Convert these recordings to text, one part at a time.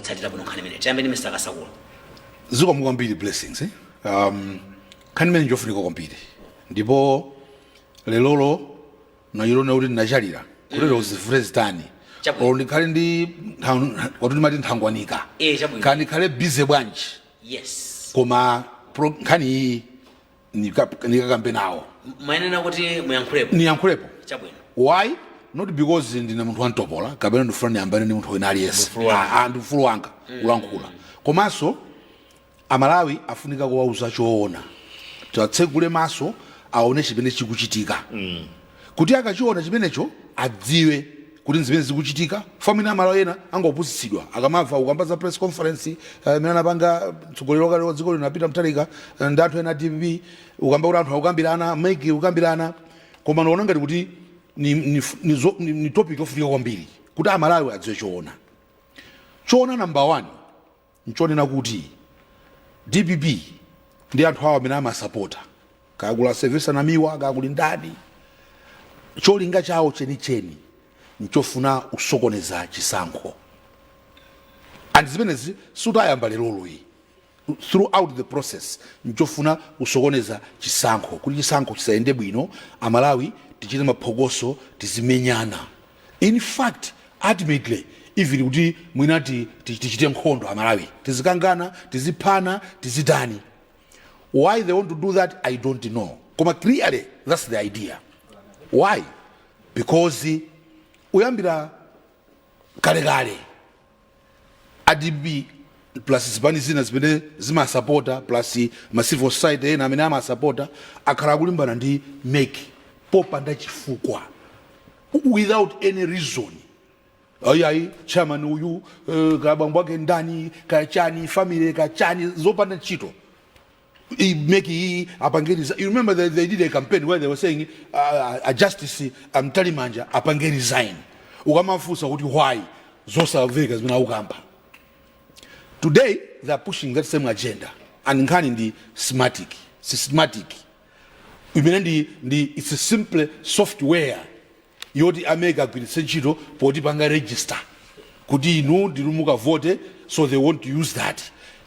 kutsatira bwino nkhani imene tiyambe ndi Mr. Kasakula. Zikomo kwambiri blessings nkhani imene njofunika kwambiri ndipo lelolo nayilona kuti ndinachalira kulero zifure zitani ndikhale ndi watuti mati nthangwanika kana ndikhale bize bwanji yes koma nkhani iyi nikakambe nawo mayenera kuti niyankhulepo chabwino. why not because ndine munthu wantopola kapena ndifuna ndiyambane ndi munthu wina aliyense ndi ufulu wanga ulankhula komanso Amalawi afunika kuwauza choona tiwatsegule maso aone chimene chikuchitika kuti akachiona chimenecho adziwe kuti zimene zikuchitika famina Amalawi ena angopusitsidwa akamava ukambaza press conference imene anapanga mtsogoleri wakale wa dziko linapita Mutharika ndi anthu ena DPP ukamba kuti anthu akukambirana maiki ukambirana koma naona ngati kuti ni topic yofunika kwambiri kuti Amalawi adziwe choona number 1 nchonena kuti DPP ndi anthu awo amene amasapota kakula service anamiwa kakuli ndani cholinga chawo chenicheni nchofuna usokoneza chisankho and zimenezi sutayamba lero iyi throughout the process nchofuna usokoneza chisankho kuti chisankho chisayende bwino Amalawi tichite maphokoso tizimenyana in fact ultimately even kuti mwinati tichite nkhondo Amalawi tizikangana tiziphana tizitani. Why they want to do that I don't know koma clearly that's the idea. Why? Because uyambira kale ADB plus zipani zina zimene zimasapota plus ma civil society ena amene amasapota akhala kulimbana ndi make popanda chifukwa without any reason. Ayayi chairman uyu kabambo wake ndani kachani family kachani zopanda ntchito make apangeriza. You remember they did a campaign where they were saying a justice Talimanja apange resign ukamafusa kuti why zosalveka zimene ukamba. Today they are pushing that same agenda and nkhani ndi systematic imene ndi it's a simple software yoti ameka agwiritse ntchito poti panga register kuti inu ndilumuka vote so they want to use that.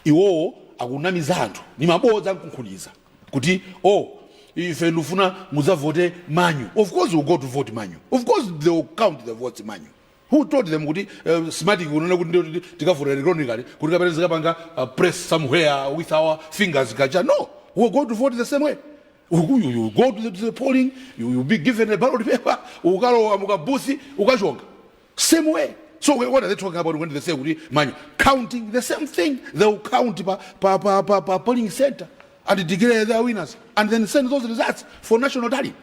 Iwo akunamiza anthu ni mabodza nkunkhuliza kuti ife lufuna muzavote manyu. Of course we'll go to vote manyu. Of course they will count the votes manyu. Who told them kuti smart kunena kuti tikavota electronically kuti kapena zikapanga press somewhere with our fingers kacha? No, we'll go to vote the same way. You go to the polling, you will be given a ballot paper, ukalo mukabusi ukachonga same way. So what are they talking about when they say manyu? Counting the same thing. They will count per polling center and declare their winners and then send those results for national tally.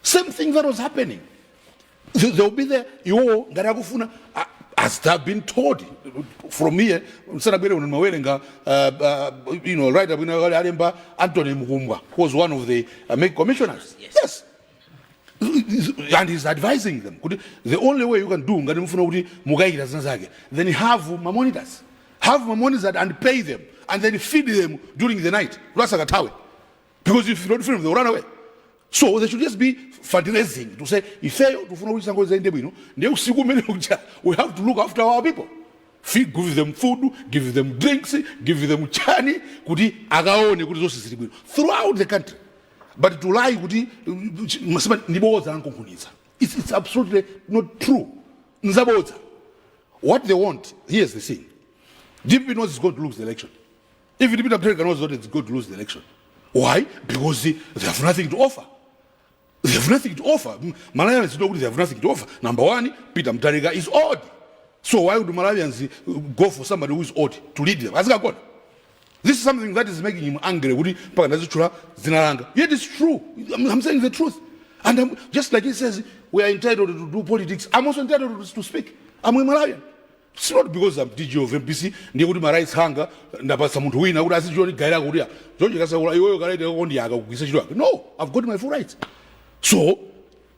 Same thing that was happening. They will be there. As they have been told from here, right up in Anthony Mukumba, who was one of the commissioners. Yes. And he's advising them. The only way you can do then have my monitors. Have my monitors and pay them and then feed them during the night. Because if you don't feed them, they'll run away. So they should just be fundraising to say, if we have to look after our people. Give them food, give them drinks, give them chani, throughout the country. But to lie, it's absolutely not true. What they want, here's the thing. DPP knows it's going to lose the election. If the DPP knows that it's going to lose the election. Why? Because they have nothing to offer. They have nothing to offer. Malawians know they have nothing to offer. Number 1, Peter Mutharika is odd. So why would Malawians go for somebody who is odd to lead them? This is something that is making him angry. Yet it's true. I'm saying the truth. And just like he says, we are entitled to do politics, I'm also entitled to speak. I'm a Malawian. It's not because I'm DG of MPC, my rights hunger, no, I've got my full rights. So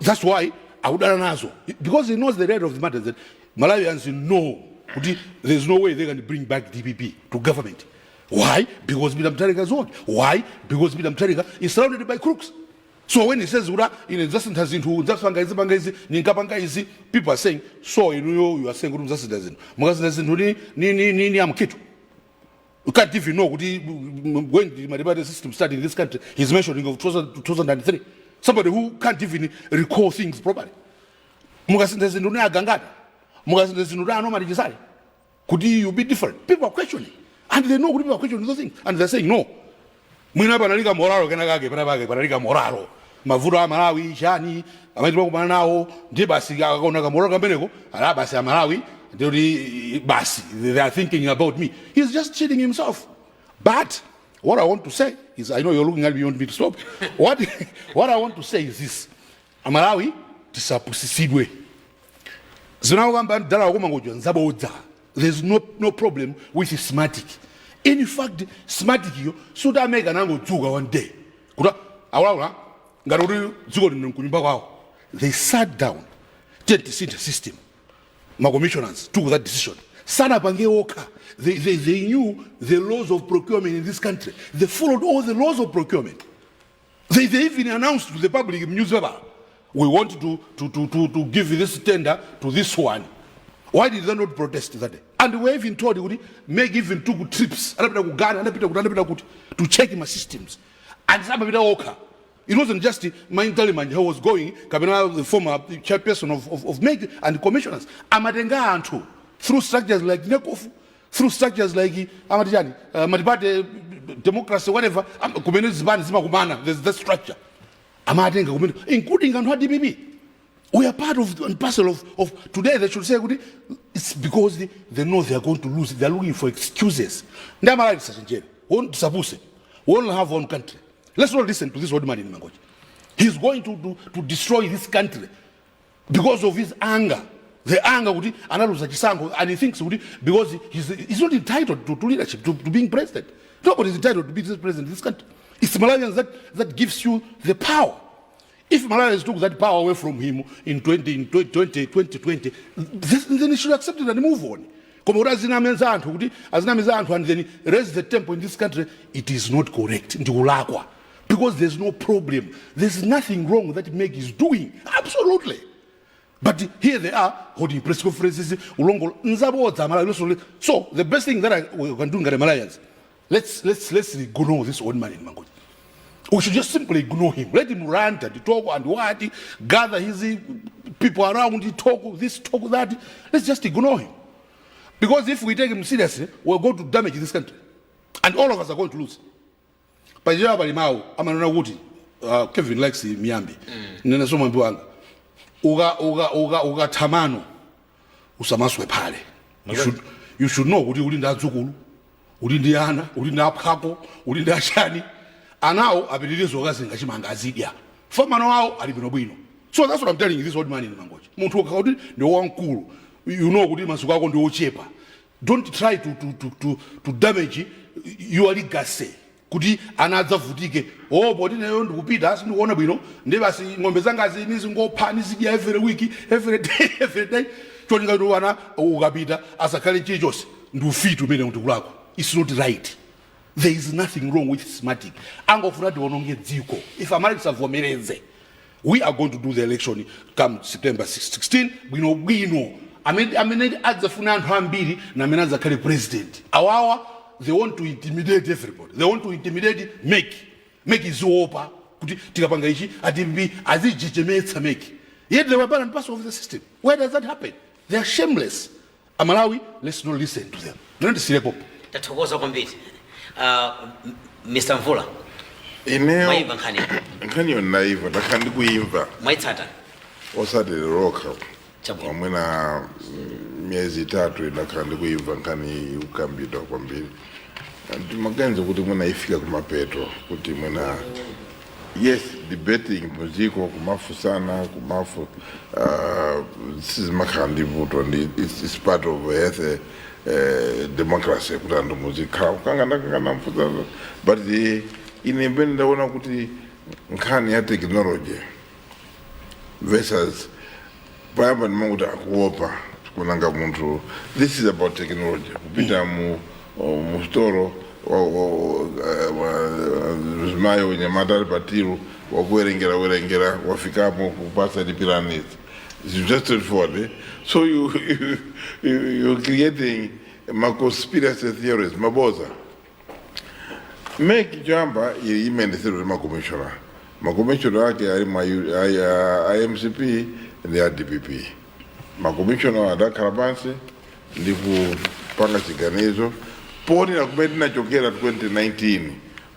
that's why I would answer. Because he knows the right of the matter that Malawians know there's no way they're going to bring back DPP to government. Why? Because Peter Mutharika is old. Why? Because Peter Mutharika is surrounded by crooks. So when he says just has into just people are saying, so you are saying just doesn't. You can't even know when the Malawi system started in this country. He's mentioning of 2003. Somebody who can't even recall things properly. Could you be different? People are questioning. And they know people are questioning those things. And they're saying, no. Moraro. Mavura Malawi, Jani, Amadro Manao, Debasi, Morogamenego, Arabasi Malawi, they are thinking about me. He's just cheating himself. But what I want to say is, I know you're looking at me, you want me to stop. What I want to say is this: Malawi, Tisapusidwe. There's no problem with Smartic. In fact, Smartic, so that make an angle to one day. They sat down, did the system. My commissioners took that decision. They knew the laws of procurement in this country. They followed all the laws of procurement. They even announced to the public newspaper, we want to give this tender to this one. Why did they not protest that day? And we even told you, make even 2 trips to check my systems. And it wasn't just my Inteliman who was going, the former chairperson of MEG and the commissioners. Amadenga Antu, through structures like Nekofu, through structures like Madibate, democracy, whatever, there's that structure. Amadenga, including DBB. We are part of and parcel of today. They should say it's because they know they are going to lose. They are looking for excuses. We won't have one country. Let's not listen to this old man in Mangochi. He's going to destroy this country because of his anger. The anger and he thinks because he's not entitled to leadership, to being president. Nobody is entitled to be the president of this country. It's Malawians that gives you the power. If Malawians took that power away from him in 2020, then he should accept it and move on. And then raise the tempo in this country. It is not correct. Because there's no problem. There's nothing wrong that Meg is doing. Absolutely. But here they are holding press conferences. So the best thing that we can do in Malawians, let's ignore this old man in Mangochi. We should just simply ignore him. Let him rant and talk and what, gather his people around, talk this, talk that. Let's just ignore him. Because if we take him seriously, we're going to damage this country. And all of us are going to lose. Kevin likes Miambi. Uga tamano usamaswe pale. You should know ulinda Zukulu, ulindiana, ulinda Papo, ulinda Shani. And now abilities organizing Gazidia. For Manoao, Alibino. So that's what I'm telling you, this old man in Mangochi. Montuaka, the one cool. You know what must go on to cheaper. Don't try to damage your legacy. Could he another footage? Oh, but in the end, we doesn't want to be no. Never see Mombezanga in his go panis every week, every day. Turning out to Wana or Gabida as a Kali Jos, do feed to me on to Black. It's not right. There is nothing wrong with Smartic. Ango for that one get Ziko. If Americans have Womenze, we are going to do the election come September 16. We know. I mean, at the Funan Hambiri, Namina Zakari president. Our they want to intimidate everybody. They want to intimidate make it Zopa, Tikapangaishi, Adimbi, as it legitimates a make. Yet they were part and parcel of the system. Where does that happen? They are shameless. Malawi, let's not listen to them. Don't see the That was a complete. Mr. Mvula. Eneo nkani onaiva nakandi kuimva. Maitata. Osade roka. Mwena miezi 3 nakandi kuimva nkani ukambida kwa mbili. Magenzo kuti mwena ifika kumapeto kuti mwena yes debating muziko kumafu sana kumafu this makandi voto and it's part of democracy kutanda muzika kanga mfuza but inembenda ona kuti nkani ya technology versus payamba nimanguta kuopa kunanga muntu. This is about technology kupita mu store zimayo unyamata patiru wakuwerengera wafikamo kupasa pyramids. It's just straightforward. Eh? So you're creating conspiracy theories, maboza. Make jamba imendesero makomishona. Makomishona yake IMCP and DPP. Makomishona wa Karabansi ndi kupanga chiganizo. Poni na kumeti na chokera 2019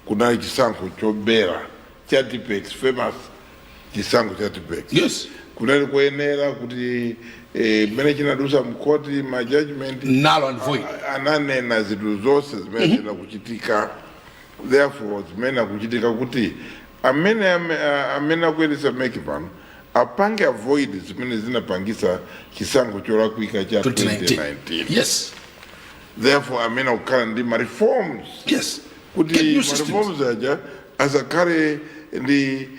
kuna chisango chobera Chatipex famous chisango Chatipex. Yes. Kuna kuenera kuti mene chinadusa mkoti ma judgment null and void ananena zitu zose zimene kuchitika. Therefore zimene kuchitika kuti amene akuendesa make pano apange avoid zimene zinapangisa chisango cholakwika cha 2019. Yes. Therefore amene ukhala ndi ma reforms. Yes. Kuti ma reforms aja azakale ndi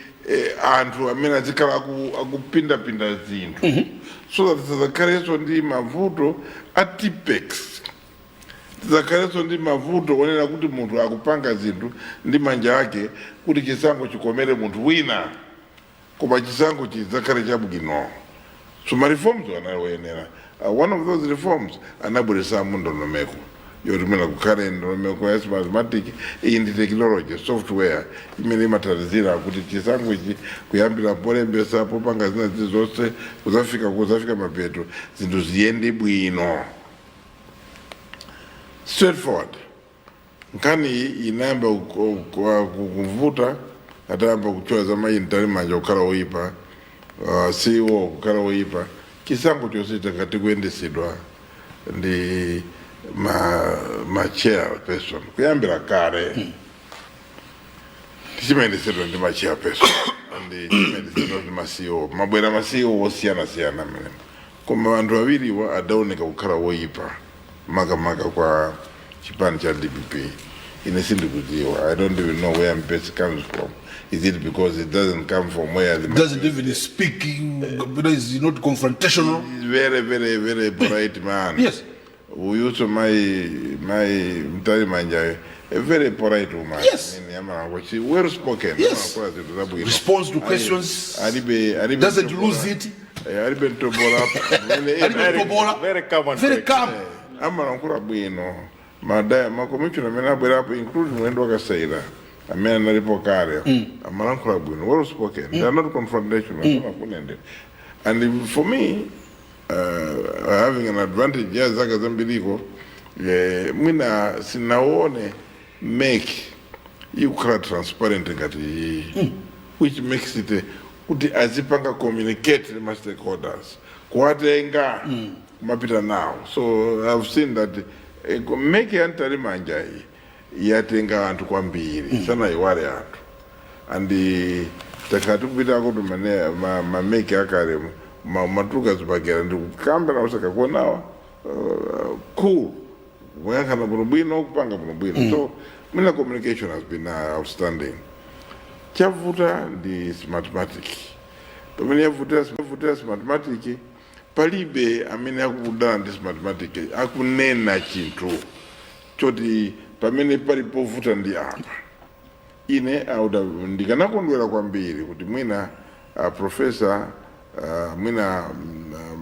anthu amene azikhala akupindapinda zinthu so that zizakhalenso ndi mavuto a Tipex, zizakhalenso ndi mavuto onena kuti munthu akupanga zinthu ndi manja ake kuti chisango chikomere munthu wina koma chisango chizakhale chabwino. So ma reforms anayenera. One of those reforms anabweresa ndondomeko yotumira kukhale ndondomeko ya mathematic in technology software imene imathandizira kuti chisango ichi kuyambira polembesa popanga zina zonse kuzafika mapeto zinthu ziyende bwino. Straightforward. Nkani inayamba kuvuta atayamba kuchoza mayintali manja kukhala oyipa CEO kukhala oyipa chisango chonse chakati kuyendesedwa ndi ma chair person kuyambira kare tichimayendesedwa ndi ma chair person ndi chimayendesedwa ndi ma CEO mabwera ma CEO osiyana mene koma anthu awiriwa adaoneka kukhala woyipa makamaka kwa chipani cha DPP. Ine sindikudziwa. I don't even know where Mpesi comes from. Is it because it doesn't come from where the doesn't even speak, is not confrontational? He's very, very, very polite man. Yes. We used to my Mtari Manja, a very polite woman. Yes. She well spoken. Yes. Responds to questions. Doesn't lose it. Very calm. Very calm. Commissioner menabwera including mwendo wakasaira amene analipo kale amalankhula bwino well spoken. They are not confrontational. And for me having an advantage ya zaka zambiliko mwina sinaone make you transparent ngati which makes it kuti azipanga communicate with my stakeholders kuwatenga mapita now. So I've seen that make antari manjai yatenga anthu kwambiri sana iwale anthu and takati kupita kuti ma make akale matuka zipagera ndi kukamba na usaka kuonawa cool wayakhana bwino kupanga bwino. So mina communication has been outstanding. Chavuta ndi mathematics pamene yavuta mathematics palibe amene akudana ndi mathematics akunena chinthu choti pamene palipovuta ndi apa. Ine ndikanakondwera kwambiri kuti mwina professor mwina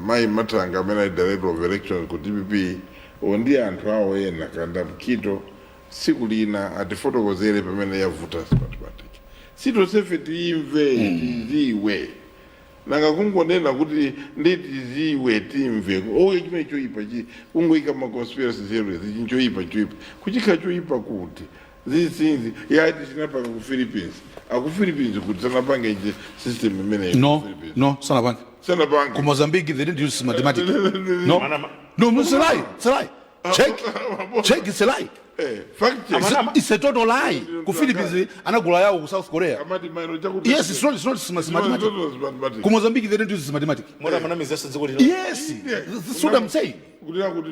Mai Matanga amene ali director of elections ku DPP ndi anthu awo ena kanda mkito siku lina atifotokozere pamene yavuta mathematics. Sitosefe timve tiziwe nanga kungonena kuti nditi ziwe timve oye chimene choyipa kungoyika ma conspiracy theories choyipa kuchikha choyipa kuti these things yati chinapanga ku Philippines Philippines kuti sanapange system imene no sanapange ku Mozambique they didn't use mathematics. No it's a lie check it's a lie. Fact it's a total lie. Ku Philippines anagula yao ku South Korea. Yes, it's not mathematics. Ku Mozambique they didn't use mathematics. Yes, that's what I'm saying. Yes.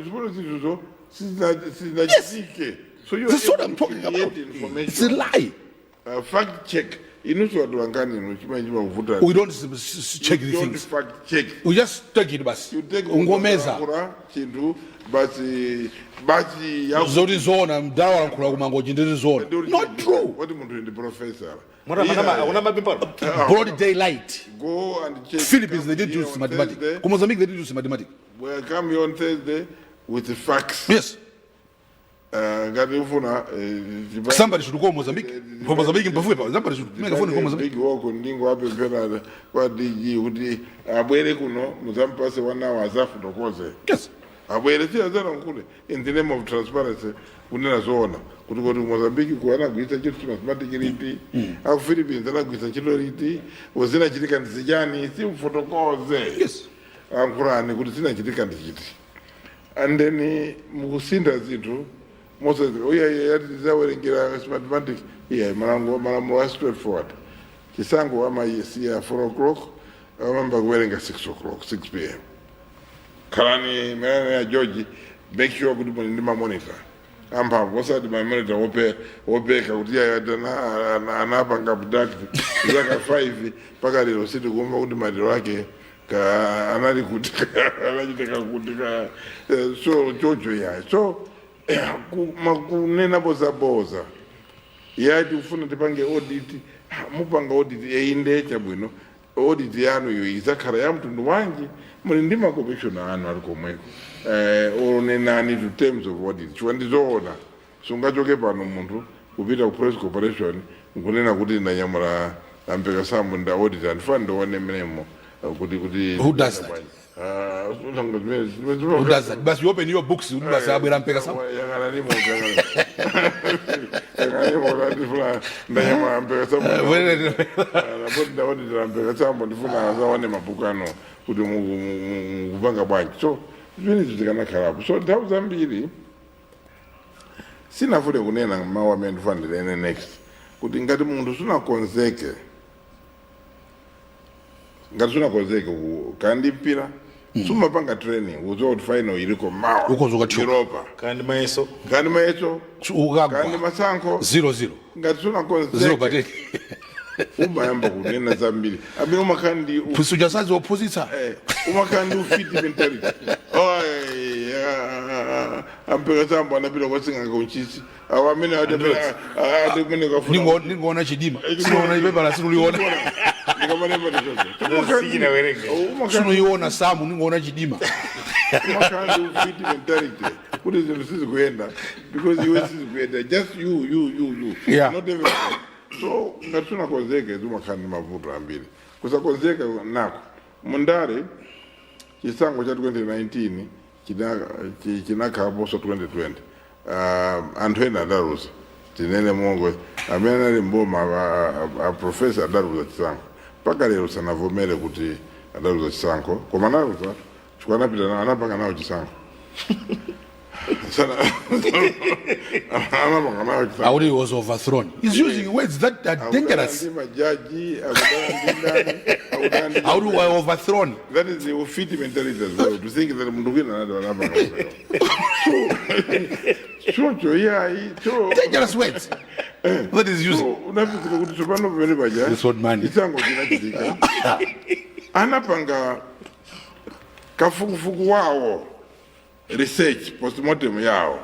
So that's what I'm talking about. It's a lie. fact check. Inusu watu wangani nuchima uvuta. We don't check the You don't things. fact check. We just take it basi. You take Ungomeza. Chintu basi ya Zori zona mdawa la kula kumangoji ndiri zona. Not true. What muntu ndi professor. Broad daylight. Go and check. Philippines they did use mathematics. Mozambique they did use mathematics. We'll come here on Thursday with the facts. Yes. Somebody should go Mozambique. For Mozambique, somebody should make a phone in Mozambique. Big walk on Dingo up in kwa DG uti abwere kuno muzampase wana wazafu dokoze. Yes. Abwere si azana nkule in the name of transparency unena zona kuti Mozambique kuana kuita chitu mathematics riti au Philippines ana kuita chitu riti wazina chitika ndizijani si fotokoze. Yes. Ankurani kuti sina chitika ndiziti. And then mukusinda zitu Moses, yawerengera mathematics malamu wa straightforward. Chisango ama ya 4 o'clock, amamba kuwerenga 6 o'clock, 6 p.m. Kalani mena ya George, make sure kuti ndima monitor. Amba wasadi my monitor wopeka kuti anapanga abduct zaka 5 paka lero situ kuomba kuti madiro wake ka anali kuti anachiteka kuti so jojo ya so kunena boza yati ufuna tipange audit mupanga audit einde chabwino audit yanu yo izakhala ya mtundu wanji muli ndi ma commissioner anu ali komweko onenani to terms of audit chiwandizoona sungachoke pano munthu kupita ku press corporation nkunena kuti ndanyamula ampeka sambo nda audit andifana ndione mnemo kuti who does that? Who does that? But you open your books, you must have a mpeka sambo. So zvini zvikanakarapo so ndau zambiri sina fude kunena mawu amene ndifanire ene next kuti ngati munthu sunakonzeke kandi mpira sumapanga training uzoti final iliko mawa Ukozoka chuka. Europa kandi maeso kandi Ugagwa masanko 0-0. ngati sunakonzeke 0 but umayamba kunena zambiri abino makandi pusuja sazi opposite. umakandi ufiti mentality ampeka sambo anapita kwasinga kunchisi awamene ademene kafuna Ningoona chidima. Sinoona ipepa la sinuliona. Sinuliona samu ningoona chidima. Umakandi ufiti mentality kuti zinthu sizikuyenda because iwe sizikuyenda just you Yeah. not everyone. So ngati sunakonzeke zimakhandi mavuto ambiri kusakonzeka nako mundare chisango cha 2019 chinakhapo so 2020 anthu ena adaluza tinene mongo amene ali mboma a professor adaluza chisango paka lero sanavomere kuti adaluza chisango koma analuza chikwanapita nawo anapanga nawo chisango How he was overthrown. He's using words that are dangerous. How do I overthrown? That is the ofiti mentality as well. To think that Mundugina so Dangerous words. That is using. This old man. Anapanga kafukufuku wao research postmortem yao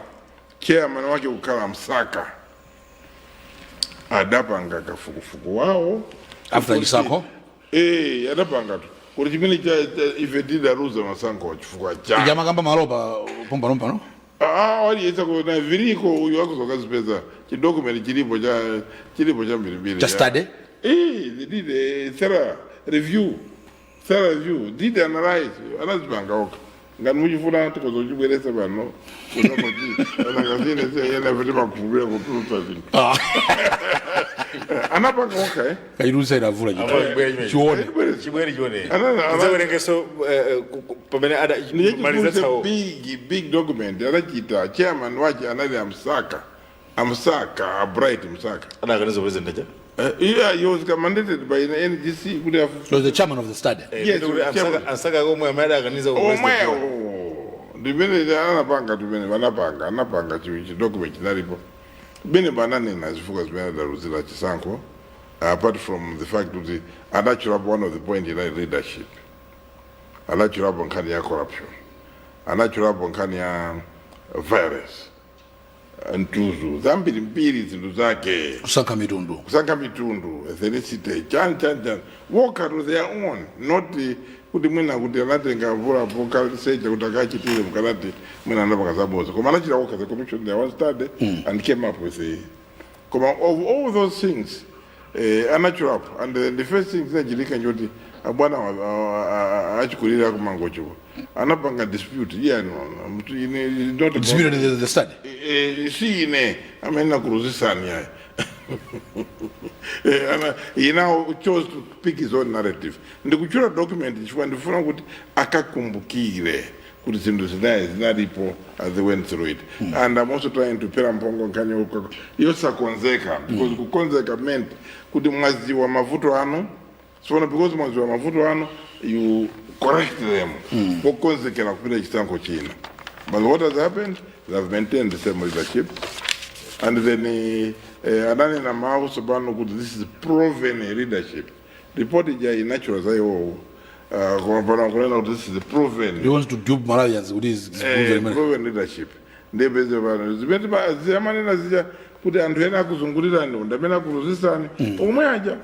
chairman wake ukala Msaka adapanga kafukufuku wao After Chisango? Adapanga tu kuti chimene cha ifetida ruza masango wachifukwa cha Ijama kamba malopa pompa no? waliyesa kuna viriko uyu wako sokazipeza chidokumenti chilipo cha mbirimbiri Just study? They did a thorough review did analyze anazipanga oka ngani muchifuna tikozochibweresa pano nakazine yena vete makuvira kutulutsa zinthu anapanga oka Kairusa inavula chione. chibwere zawerengeso pamene ada maliza tawo big document anachita chairman wache anali Amsaka a bright Msaka adaganiza president ja yeah, he was mandated by the NGC could have He was the chairman of the study. yes ansaka komwe amada aganiza president ndimene anapanga tumene anapanga chi document nalipo bene bananena zifukwa zimene daruzira chisankho, apart from the fact that anachirapo one of the point in leadership, anachirapo nkhani ya corruption, anachirapo nkhani ya violence, ntuzu zambiri mbiri zinthu zake, kusankha mitundu, ethnicity, chan work out their own, not kuti mwina kuti anatenga mvula poka seja kuti akachitire mkanati mwina anapanga zaboza koma anachira work the commission they once started and came up with a koma of all those things anachira up and the first thing zinajilika njoti abwana achikulira kumangocho anapanga dispute not dispute the study si ine amena kuruzisani yayi he now chose to pick his own narrative. Ndikuchura document chifukwa ndifuna kuti akakumbukire kuti zinthu zinalipo as they went through it. And I'm also trying to pera mpongo nkanya uko yosakonzeka because kukonzeka meant kuti mwazi wa mavuto ano so because mwazi wa mavuto ano you correct them kukonzekera kupita chisankho china. But what has happened? They have maintained the same leadership and then anani na mahuso bano kuti this is proven leadership. Report ya natural zayo kwa bana kunena kuti this is proven. He wants to dupe Malawians with his proven leadership. Ndebeze bana zibeti ba zamani na zija kuti anthu ena kuzungulira ndo ndamena kuruzisani omwe aja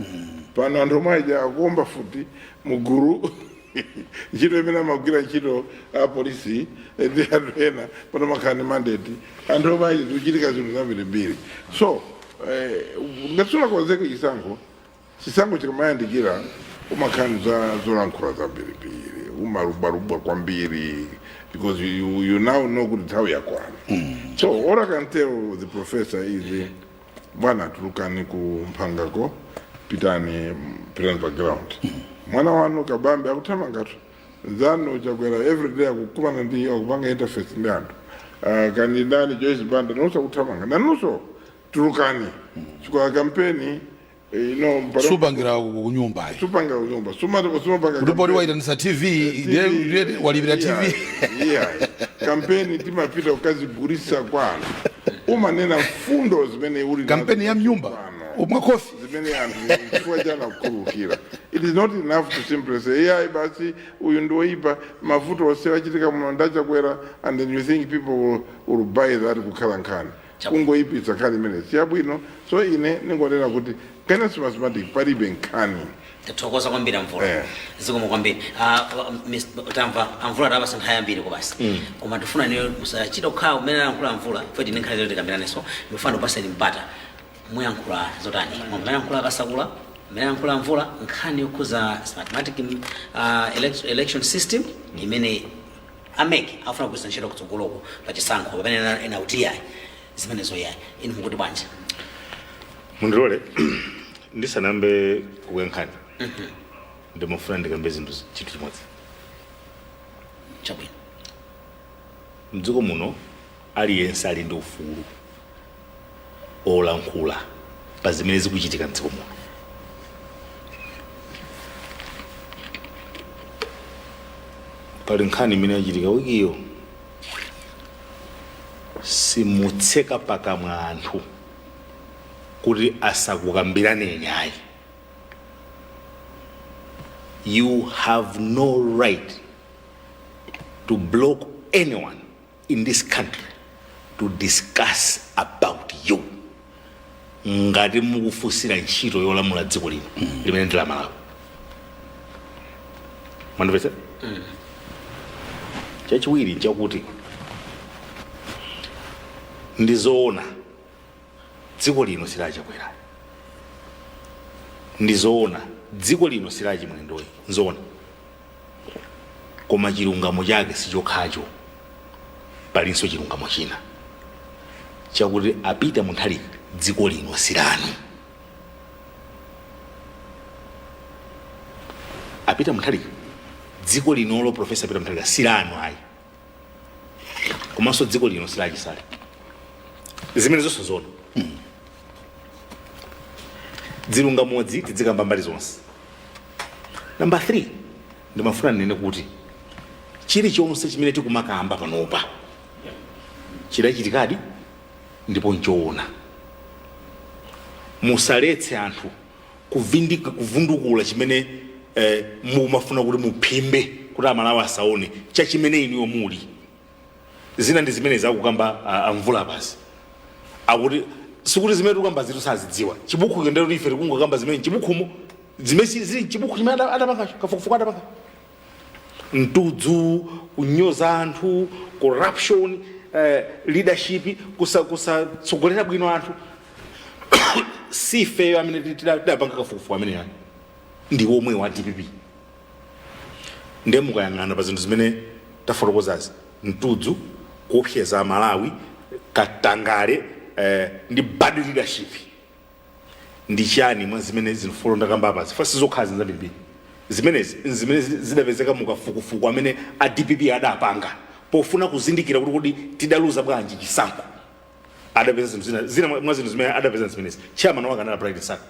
pano anthu omwe aja akuomba futi muguru chito imene magwira chito a polisi ndi anthu ena pano makhani mandate anthu omwe aja tuchitika zinthu zambirimbiri so ngasula konzeka chisankho chikamayandikira umakhani zolankhula zambirimbiri umarubaruba kwambiri because you now know kuti nthawi yakwana so all I can tell the professor is bwana tulukani kumphangako pitani background mwana wanu kabambe akuthamangatu nzanu chakwera everyday akukumana ndi akupanga interface ndi anthu kandidani Joyce Banda nonso akuthamanga nanonso tulukani chikwa kampeni supangira kunyumba supangira kunyumba sumapanga kuti waitanisa TV walipira TV kampeni timapita ukazigulisa kwanu umanena fundo zimene uli kampeni ya mnyumba umwakofi zimene anthu chifukwa chana kukhululukira. It is not enough to simply say yeah basi uyu ndoipa mavuto ose achitika muno ndachakwera and then you think people will buy that kukhala nkhani kungoipitsa nkhani imene siyabwino so ine ningonena kuti kana simathematic palibe nkhani tathokoza kwambiri Mvula zikomo kwambiri tamva Mvula raba sankhaya mbiri ko basi koma tufuna niyo usachita kukhala umene ankula Mvula futhi ninkhale zoti kambiraneso ndifuna upasa limpata muyankhula zotani mwamene ankula kasakula mene ankula Mvula nkhani yokuza mathematic election system imene ameke afuna kusanshira kutsogoloko pa chisankho pamene ena utiyayi zimene zoyayi ine mukuti bwanje mundilole ndisanambe kuwenkhani ndimufuna ndikambe zinthu chinthu chimodzi chabwino mdziko muno aliyense ali ndi ufulu olankhula pa zimene zikuchitika mdziko muno pali nkhani imene yachitika wikiyo simutseka pakamwa anthu kuti asakukambirane nyayi. You have no right to block anyone in this country to discuss about you ngati mukufusira ntchito yolamula dziko lino limene ndi la Malawi. Mwandipesa? Chachiwiri chakuti ndizoona dziko lino silachakwera, ndizoona dziko lino silachimwendoyi nzoona, koma chilungamo chake sichokhacho, palinso chilungamo china chakuti apita munthalika dziko lino silanu, apita munthalika dziko linolo profesa apita munthalika silanu ayi, komanso dziko lino silachisale zimene zonse zoona. Zilungamo tizikamba mbali zonse. Number 3 ndimafuna nene kuti chilichonse chimene tikumakamba panopa chidachitikadi ndipo nchoona musaletse anthu kuvundukula chimene mumafuna kuti muphimbe kuti Amalawi asaone cha chimene inuyo muli. Zina ndi zimene zakukamba amvula basi akuti sikuti zimene tukamba zitu sazidziwa chibuku ndero ife tikungokamba zimene chibukhumo zimene zili chibuku chimene adapanga kafukufuku adapanga mtudzu kunyoza anthu corruption leadership kusatsogolera bwino anthu sife amene tidapanga kafukufuku amene yani ndi omwe wa DPP ndemukayang'ana pa zinthu zimene tafotokozazi mtudzu kuopseza Malawi katangale ndi bad leadership ndi chani mwa zimene zinfollow ndakamba apa zifasi zokhazi zambiri zimene zidapezeka mukafukufuku amene a DPP adapanga pofuna kuzindikira kuti tidaluza bwanji chisankho adapeza zina mwa zinthu zimene adapeza zimenezi chairman wake anali Bright Saka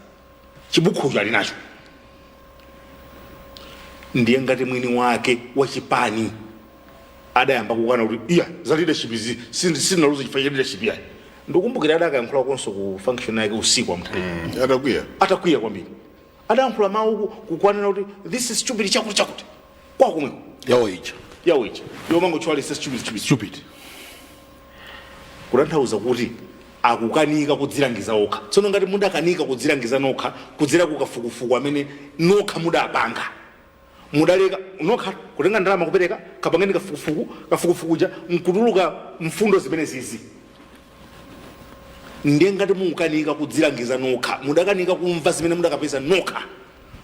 chibukhucho ali nacho ndiye ngati mwini wake wachipani adayamba kukana kuti iya za leadership izi sinaluza chifukwa cha leadership yayi ndikumbukira adakayankhula konso ku function yake usiku amthali atakwiya kwambiri adayankhula mawu kukwanira kuti this is stupid chakuti kwa kumwe yawo ichi yomango chwali is stupid kutanthauza kuti akukanika kudzilangiza okha tsono ngati mudakanika kudzilangiza nokha kudzera kukafukufuku amene nokha mudapanga mudaleka nokha kutenga ndalama kupereka kapangeni kafukufukuja nkutuluka mfundo zimene zizi ndiye ngati mukanika kudzilangiza nokha mudakanika kumva zimene mudakapeza nokha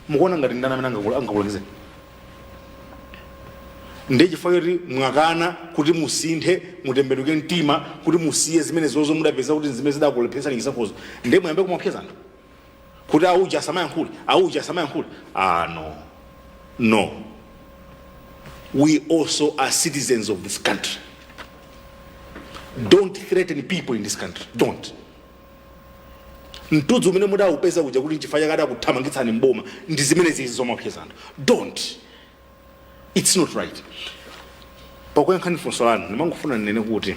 mukuona ngati ndana amene angakulangize ndiye chifukwa choti mwakana kuti musinthe mutembenuke mtima kuti musiye zimene zozo mudapeza kuti zimene zidakulepheresa chisankhozo ndiye muyambe kumapseza anthu kuti auja asamayankhule no we also are citizens of this country. Don't threaten people in this country. Don't. Mtudzu umene mudaupeza kuja kuti chifanya kada kuthamangitsani mboma ndi zimene zizomapseza. Don't. It's not right. Pakwenkhani fonsolani nimangofuna nene kuti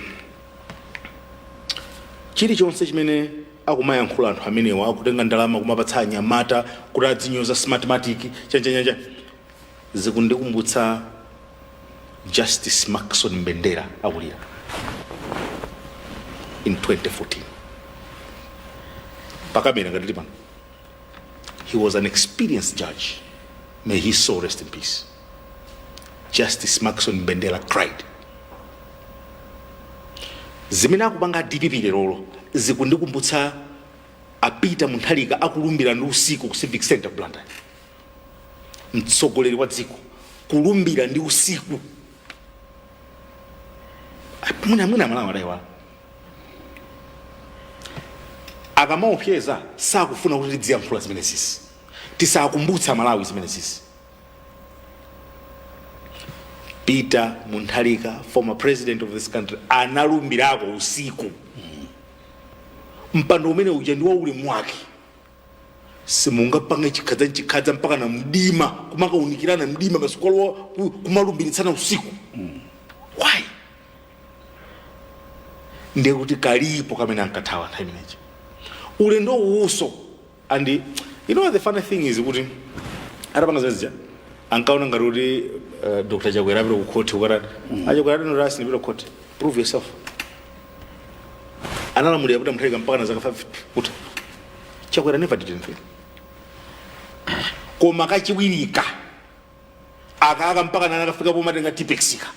chilichonse chimene akumayankhula anthu amenewa akutenga ndalama kumapatsa anyamata kuti adzinyoza smartmatic chanchanyanja zikundikumbutsa Justice Maxon Mbendera akulira in 2014 pakamera ngati pano. He was an experienced judge. May his soul rest in peace. Justice Maxon Mbendera cried. Zimene akupanga DPP lero zikundikumbutsa apita munthalika akulumbira ndi usiku ku Civic Center Blantyre. Mtsogoleri wa dziko kulumbira ndi usiku mwina Malawi adaiwa akamaopseza sakufuna kuti tidziyankhula zimene sisi tisakumbutsa Malawi zimene sisi. Peter Munthalika, former president of this country, analumbirako usiku mpando umene uja ndi waulemu wake simungapange chikhadza mpaka na mdima kumakaunikirana mdima masukolo kumalumbiritsana usiku. Why? Ndiye kuti kalipo kamene ankathawa nthawi imeneyi ulendo uso. And you know the funny thing is kuti arapanga zazija ankaona ngati kuti Dr. Chakwera apita ku court ukatati achakwera no rasi nipita ku court. Prove yourself. Analamulira kuti Munthalika mpaka na zaka 5 kuti Chakwera never did anything. Koma kachiwirika akaka mpaka na akafika po matenga tipexika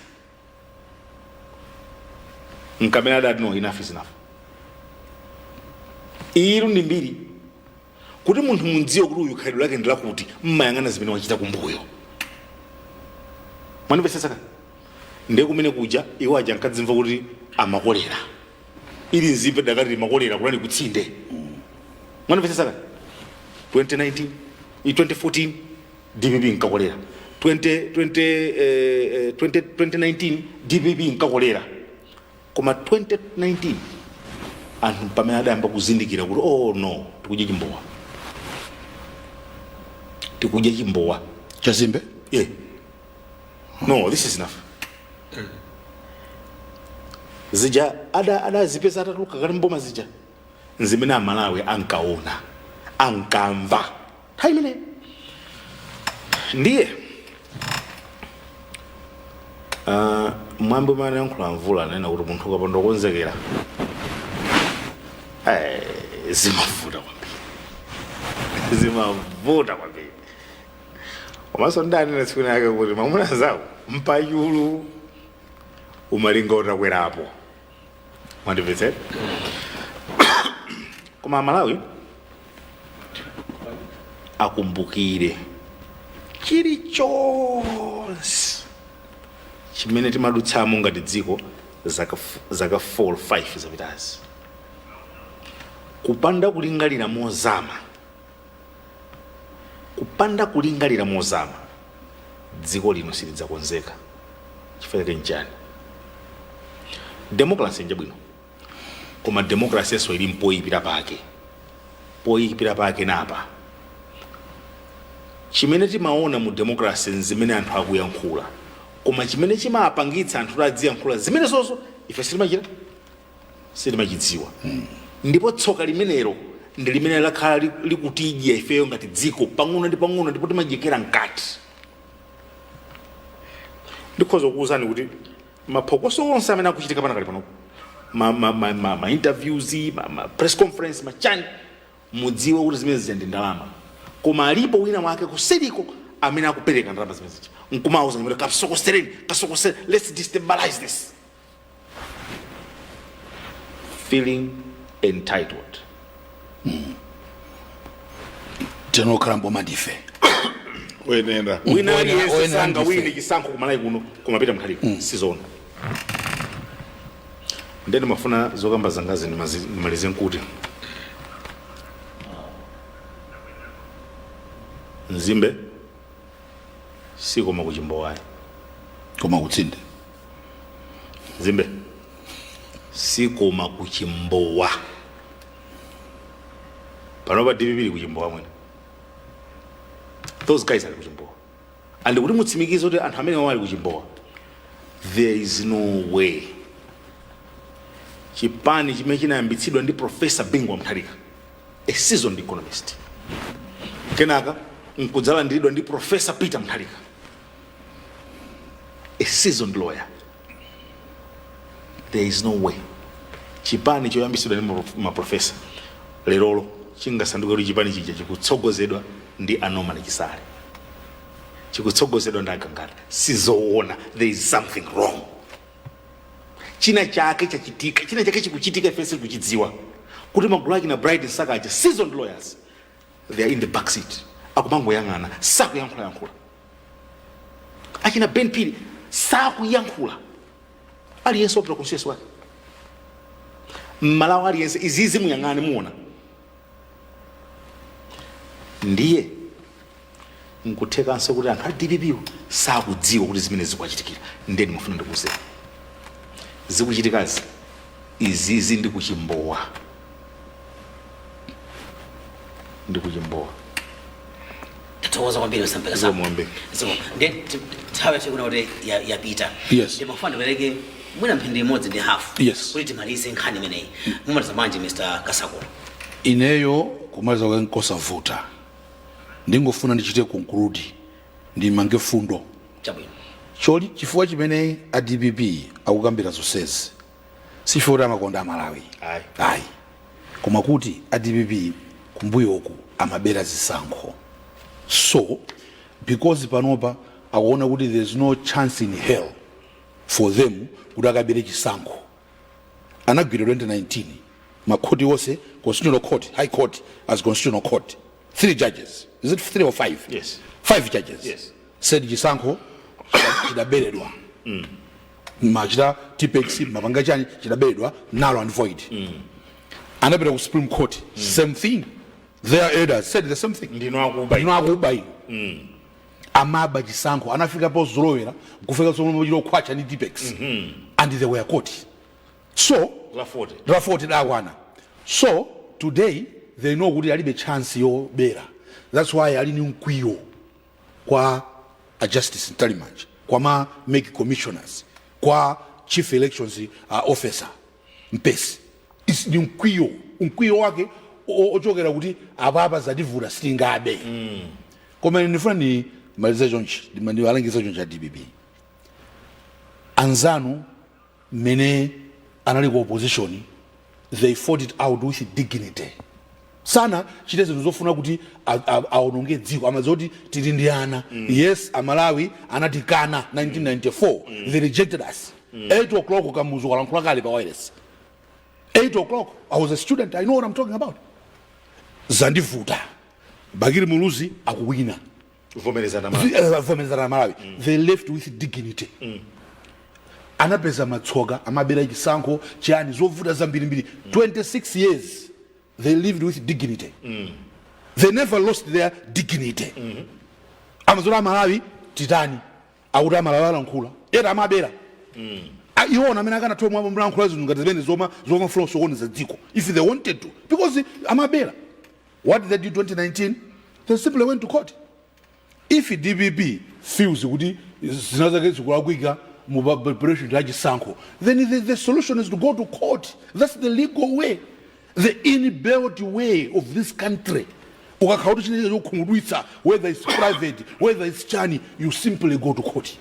nkamena that no enough is enough. Iru ndi mbiri kuti munthu mundziwe kuti uyu khalidwe lake ndila kuti mmayang'ana zimene wachita kumbuyo. Mwanipesesa ndiye kumene kuja iwo aja nkadzimva kuti amakolera ili nzimbe dakati makolera kulani kutsinde. Mwanipesesa 2014 DPP nkakolera 2019 DPP nkakolera koma 2019 anthu pamene adayamba kuzindikira kuti oh no tikudya chimbowa chazimbe. Yeah. No, this is enough. Zija ada zipeza atatuka kali mboma zija nzimene Malawi ankaona ankamva nthawi imeneyo. Ndiye mwambi umene yankhula Mvula anena kuti munthu ukapanda kukonzekera zimavuta kwambiri. Komanso ndanena tsiku lake kuti mwamuna zawo mpachulu umalinga utakwerapo. Mwandimvetsera? Koma Malawi akumbukire chilichonse chimene timadutsamo ngati dziko zaka 4-5 zapitazi. Kupanda kulingalira mozama dziko lino silidzakonzeka. Chifukwa nchani? Democracy njabwino, koma democracy yeso ili mpoyipira pake napa. Chimene timaona mu democracy nzimene anthu akuyankhula, koma chimene chimapangitsa anthu adziyankhula zimene zonso ife sitimachidziwa. Ndipo tsoka limenelo ndi limene lakhala likutidya ifeyo ngati dziko pang'ono ndi pang'ono, ndipo timajekera mkati. Ndikhoza kukuwuzani kuti maphokoso onse amene akuchitika panakali pano, ma interviews, ma press conference, machani, mudziwe kuti zimene zija ndi ndalama. Koma alipo wina wake kuseriko amene akupereka ndalama zimene zija. Nkumauza nyimene kasokosereni, let's destabilize this. Feeling entitled. Tinokhala mboma ndife. Wina aliyense sanga wine chisankho kumalawi kuno kumapita mkhaliko. Sizona. Ndeni mafuna zokamba zangazi nimalize nkuti. Nzimbe si koma kuchimbowa. Koma kutsinde. Nzimbe si koma kuchimbowa. Panopa DPP kuchimbowa mwene. Those guys are kuchimbowa. And kuti mutsimikize kuti anthu amene wali kuchimbowa, there is no way. Chipani chimene chinayambitsidwa ndi Professor Bingwa Mutharika, a seasoned economist. Kenaka nkudzalandiridwa ndi Professor Peter Mutharika, a seasoned lawyer. There is no way. Chipani choyambitsidwa ndi maprofesa lerolo chingasanduka kuti chipani chija chikutsogozedwa ndi Anomaly Chisale, chikutsogozedwa ndi Agangala. Sizoona. There is something wrong. China chake chachitika, china chake chikuchitika ifense kuchidziwa kuti magulu ake na Bright Sakaja, seasoned lawyers, they are in the back seat. Akumangoyang'ana sakuyankhula. Achina Ben Pili sakuyankhula. Aliyense opera conscious wake. Malawi aliyense izizi muyang'ane muona. Ndiye nkuthekanso kuti anthu a DPP sakudziwa kuti zimene zikuchitikira. Ndeni mufuna ndikuze zikuchitikazi izizi ndi kuchimbowa. Tatoza kwambiri usampeka sana. So, then tawe chikuna kuti yapita. Yes. Ndipo mfano bereke mwina mphindi imodzi ndi half. Yes. Kuti timalize nkhani imeneyi. Mumaliza manje Mr. Kasakula. Ineyo kumaliza kwa nkosa vuta. Ndingofuna ndichite conclude ndimange fundo. Chabwino. Choli chifukwa chimene a DPP akukambira zonsezi sifuna amakonda Malawi. Ayi. Koma kuti a DPP kumbuyoku amabera zisankho. So because panopa akuona kuti there is no chance in hell for them kuti akabere chisankho. Anagwira 2019 makhoti wose, Constitutional Court, High Court as Constitutional Court. 3 judges. Is it 3 or 5? Yes. 5 judges. Yes. Said chisankho chidaberedwa. Machita TPX mapanga chani chidaberedwa null and void. Anapita ku Supreme Court. Same thing. Their elders said the same thing. Ndino akubai. Amaba chisankho anafika po zolowera kufika somo chilo kwacha ni TPX. And they were caught. So Rafort dagwana. So today they know kuti alibe chance yo bera. That's why ali ni mkwiyo kwa a justice intelligence, kwa ma make commissioners, kwa chief elections officer mpesi. It's ni mkwiyo wake ochokera kuti apapa zativuta sitingabe koma ndifuna ni maliza chonchi ndiwalangiza chonchi cha DPP anzanu mene anali ku opposition they fought it out with dignity sana chitezo zofuna kuti aononge dziko amazoti tili ndi ana yes amalawi anatikana 1994 they rejected us 8 o'clock kamuzo kalankhula kale pa wireless 8 o'clock I was a student I know what I'm talking about zandivuta Bagiri Muluzi akuwina vomerezana Malawi they left with dignity anapeza matsoga amabera chisankho chani zovuta zambiri 26 years they lived with dignity they never lost their dignity amazola Malawi titani akuti Malawi alankhula era amabera iwona amene akanathowa mlankhula zinthu ngati zimene zoma flow sokoneza dziko if they wanted to because amabera what did they do 2019 they simply went to court if DPP feels kuti zinazake zikulakwika mu preparation ya chisankho then the solution is to go to court that's the legal way the inbuilt way of this country ukakauti chinenge chokhumudwitsa whether it's private whether it's chani you simply go to court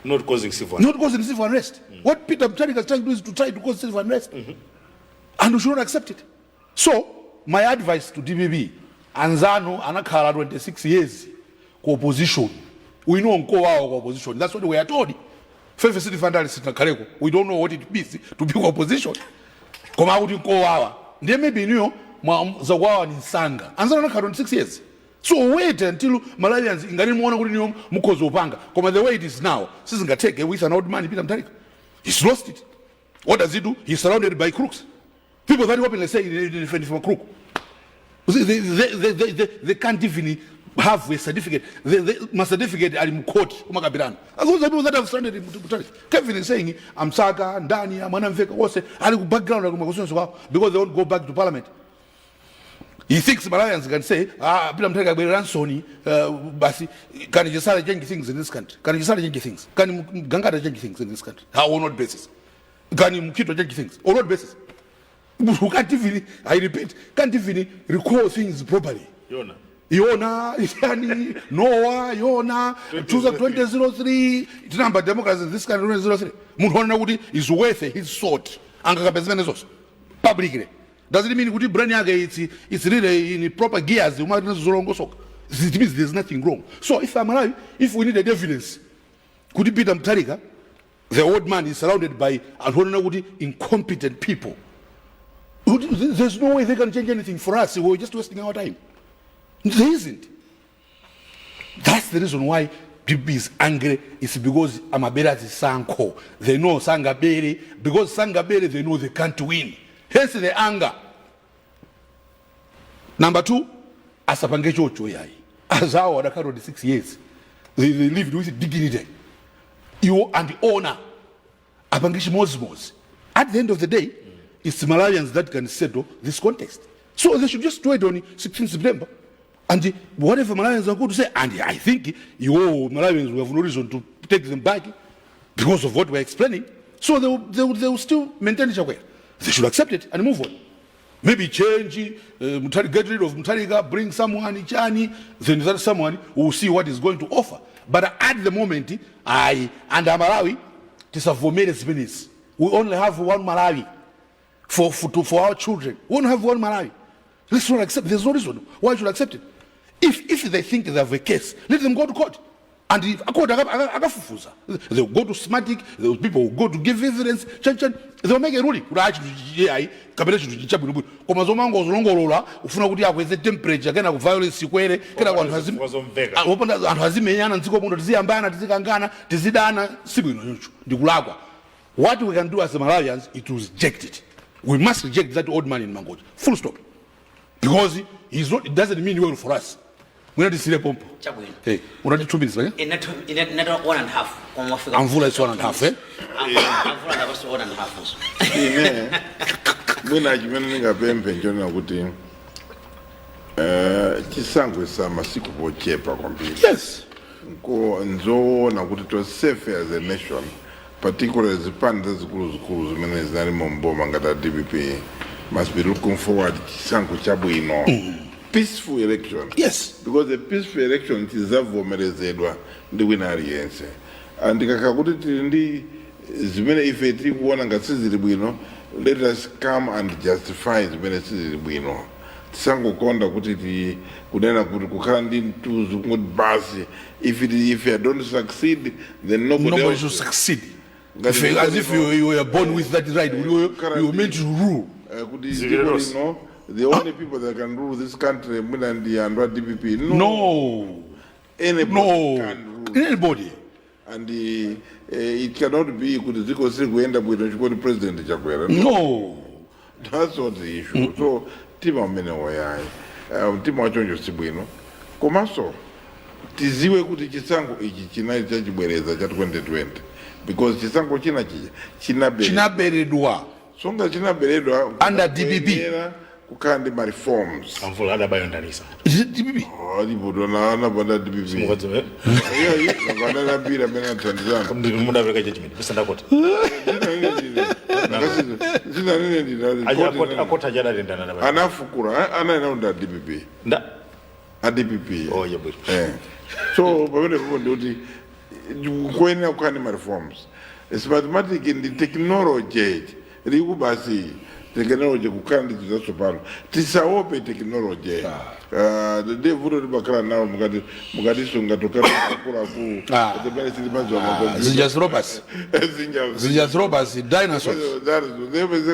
not causing civil unrest what Peter Mutharika is trying to do is to try to cause civil unrest and we should not accept it so my advice to DPP anzano anakhala 26 years ku opposition we know nko wawo ku opposition that's what we are told fefe city fundali sitakhaleko we don't know what it means to be opposition koma kuti nko wawa ndiye maybe niyo zakwawa ni nsanga anzano anakhala 26 years so wait until Malawians ingani muona kuti niyo mukhozo upanga koma the way it is now sizingateke with an old man Peter Mutharika he's lost it what does he do he's surrounded by crooks people that openly say they defend from a crook they can't even have a certificate my certificate ali mukoti umakabirana those are people that have surrounded Mutharika Kevin is saying amsaka ndani amwanamveka wose ali ku background akumakusonso kwawo because they won't go back to parliament. He thinks Malawians can say, Peter Mutharika Ransoni, basi, can you start changing things in this country? Can you start changing things? Can you Gangata change things in this country? How on what basis? Can you Mukito change things? On what basis? Who can't even, I repeat, can't even recall things properly. Yona, Ishani, Noah, Yona, 2003, it's number democracy in this country 2003. Munhona Woody is worth his sword. Angaka publicly. Does it mean it's really in proper gears? It means there's nothing wrong. So if I'm alive, if we need evidence, could it be Mutharika? The old man is surrounded by incompetent people. There's no way they can change anything for us. We're just wasting our time. There isn't. That's the reason why people is angry. It's because Amabera is Sanko. They know Sangabere. Because Sangabere, they know they can't win. Hence the anger. Number two, asapangecho choyai. As our 6 years, they lived with dignity. You and the honor. Apangeshi mosmos. At the end of the day, it's Malawians that can settle this contest. So they should just do it on 16 September. And whatever Malawians are going to say, and I think you Malawians will have no reason to take them back because of what we're explaining. So they will still maintain each other. They should accept it and move on. Maybe change, get rid of Mutharika, bring someone, Ichani, then that someone will see what is going to offer. But at the moment, I and Malawi, this is for many minutes. We only have one Malawi for our children. We only have one Malawi. Let's not accept. There's no reason why should accept it. If they think they have a case, let them go to court. And if they'll go to Smatic, those people will go to give evidence, they'll make a ruling. Temperature, violence, what we can do as the Malawians is to reject it. We must reject that old man in Mangoja. Full stop. Because he's not, it doesn't mean well for us. We're not the pump. Hey, we're not 2 minutes, right? In that 1.5. Amvula is 1.5, eh? Amvula was 1.5 also. When I remember Bembe, Jonah Wooding, Chisango is a Masiko Chepa complete. Yes. Go and so now it was safe as a nation, particularly the Pandas schools, Menes, Narimon Bomangata DBP. must be looking forward chisankho chabwino. Peaceful election. Yes. Because the peaceful election tizavomerezedwa ndi wina aliyense. Andikakha kuti tindi zimene ife tiri kuona ngati sizili bwino, let us come and justify zimene sizili bwino. Tisangokonda kuti kunena kuti kukhala ndi mtuzu kuti basi if you don't succeed then nobody should succeed. As if you were born with that right, you were meant to rule. The only people that can rule this country and DPP. No. Anybody can rule. Anybody. And it cannot be because we end up with the president. No. That's not the issue. So, Tima Meneway, Tima Chonjo Sibuino, Comaso, Tiziwe kuti chisango ichi chinayi chachibwereza cha 2020 because chisango chinaberedwa songa chinaberedwa under DPP kukandi ma reforms amvula adabayondanisa DPP alibodona anabanda DPP mukodzwe yeah ngana nabira mena tandizana muda veka judgment bisanda kota zina nene ndina akota jada ndana na anafukura anaina unda DPP nda DPP oh yeah so pamene kuti kuena kukani ma reforms it's mathematics in the technology riku basi technology kukandi tizasopano tisaope technology the day vuto libakala nawo mukati sunga tokana kula ku the best limazo makombi zinjas robots dinosaurs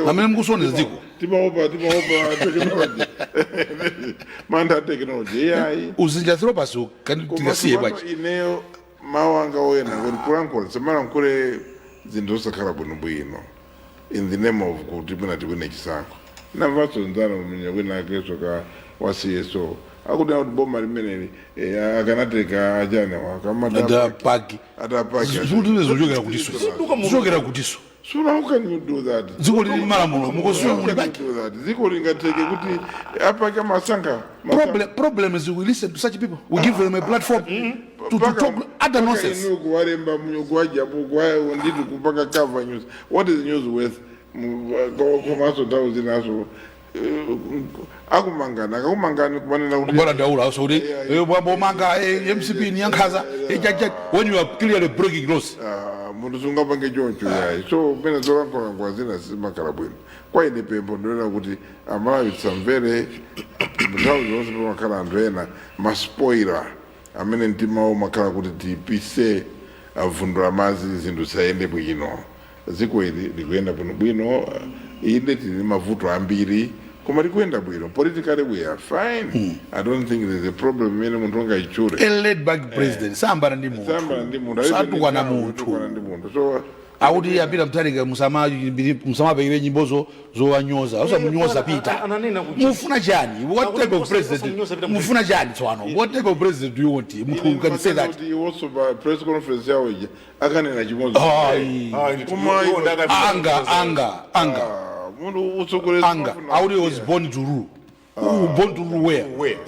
amene mkusone ziko timaopa technology manda technology yayi uzinjas robots kandi tigasiye bachi ineyo mawanga wena kuti kulankola semana nkule zinthu osakhala bwino in the name of kuti muna tiwine chisankho namvaso nzana mumenya wina akeso ka wasiyeso akuti kuti boma limeneli akanateka ajane atapaki zikuchokera kutiso so how can you do that dziko lili malamulo mukosula dziko lingateke kuti apake masankha problem is we listen to such people, we give them a platform to talk other nonsense. What is news with when you are clearly breaking laws. So quite the people kuti Malawi some very maspoira amene ntima makala kuti tipise avundula mazi zinthu sayende bwino ziko ili likuenda bwino inde tili mavuto ambiri koma likuenda bwino politically we are fine. I don't think there's a problem mene munthu angaichule a laid back president sambana ndi munthu satukwa na munthu so auti apita mtalika musamapekere nyimbo zowanyoza usamunyoza pita mufuna chani what type of president mufuna chani tswano what type of president do you want munthu can say that also by press conference yawo akanena chimozi anga auti was born to rule born to rule where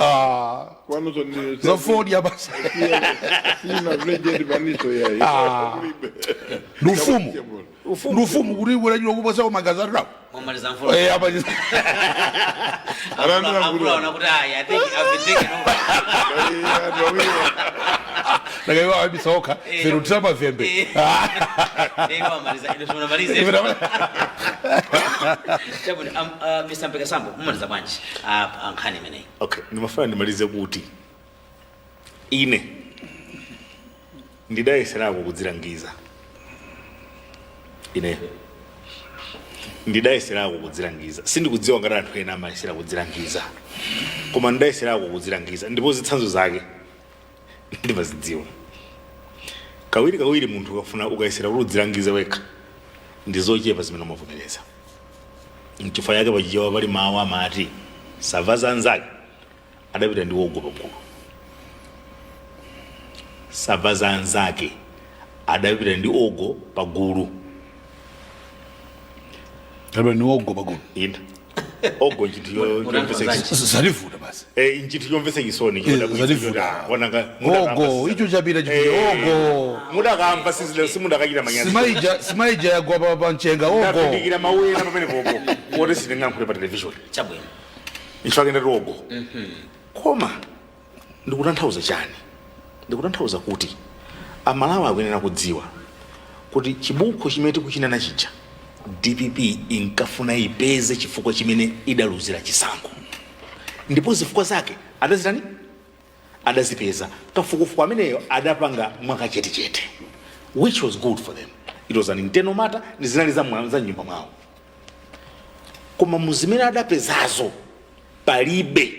the Ford yabasa Lufumu kuri wala jilo kuposa kwa magazari rao Mwamaliza mfula hapa jisa Amfula wanakuta I think I've been taken over Naka iwa wabi saoka Feru tama vembe Mwamaliza Chabuni, Mr. Mpeka Sambo, mwamaliza banchi Ankani mene Okay, nimafana nimalize kuti ine ndidayesera kudzirangiza ine ndidayesera kudzirangiza sindikudziwa ngati anthu ena amayesera kudzirangiza koma ndidayesera kudzirangiza ndipo zitsanzo zake ndimazidziwa kawiri munthu ukafuna ukayesera kudzirangiza wekha ndizochepa zimene umavumeleza nchifukwa yake pachichewa pali mawu amati sava zanzake adapita ndi wogopa mkulu sava zanzake adapita ndi ogo pagulu Kaba ni wogo pagulu ina ogo nchinthu zalivuta basi nchinthu chomvetsa chisoni zalivuta wananga ogo icho chapita ogo mudakamva simudakachita manyazi simaija yagwa pa mchenga ogo ndapindikira mawena pamene popo kuti sitingankhule pa television chabwino nchifakenda ogo koma ndikutanthauza chani ndikutanthauza kuti amalawi akuyenera kudziwa kuti chibuku chimene tikuchinana chicha DPP inkafuna ipeze chifukwa chimene idaluzira chisankho ndipo zifukwa zake adazitani adazipeza kafukufuku ameneyo adapanga mwaka chete which was good for them. It was an internal matter ndi zinali za nyumba mwawo koma muzimene adapezazo palibe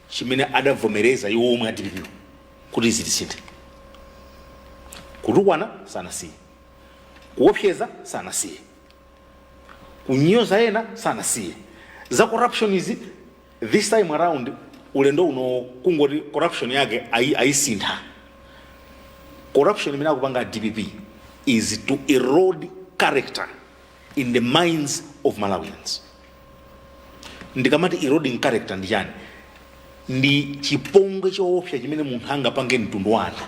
chimene adavomereza iwo omwe a DPP kuti zitisinthe kutukwana sanasiye kuopseza sanasiye kunyoza ena sanasiye za corruption izi this time around ulendo uno kungoti corruption yake aisintha corruption imene akupanga DPP is to erode character in the minds of Malawians. Ndikamati eroding character ndi chani ndi chipongwe choopsa chimene munthu angapange mtundu wake.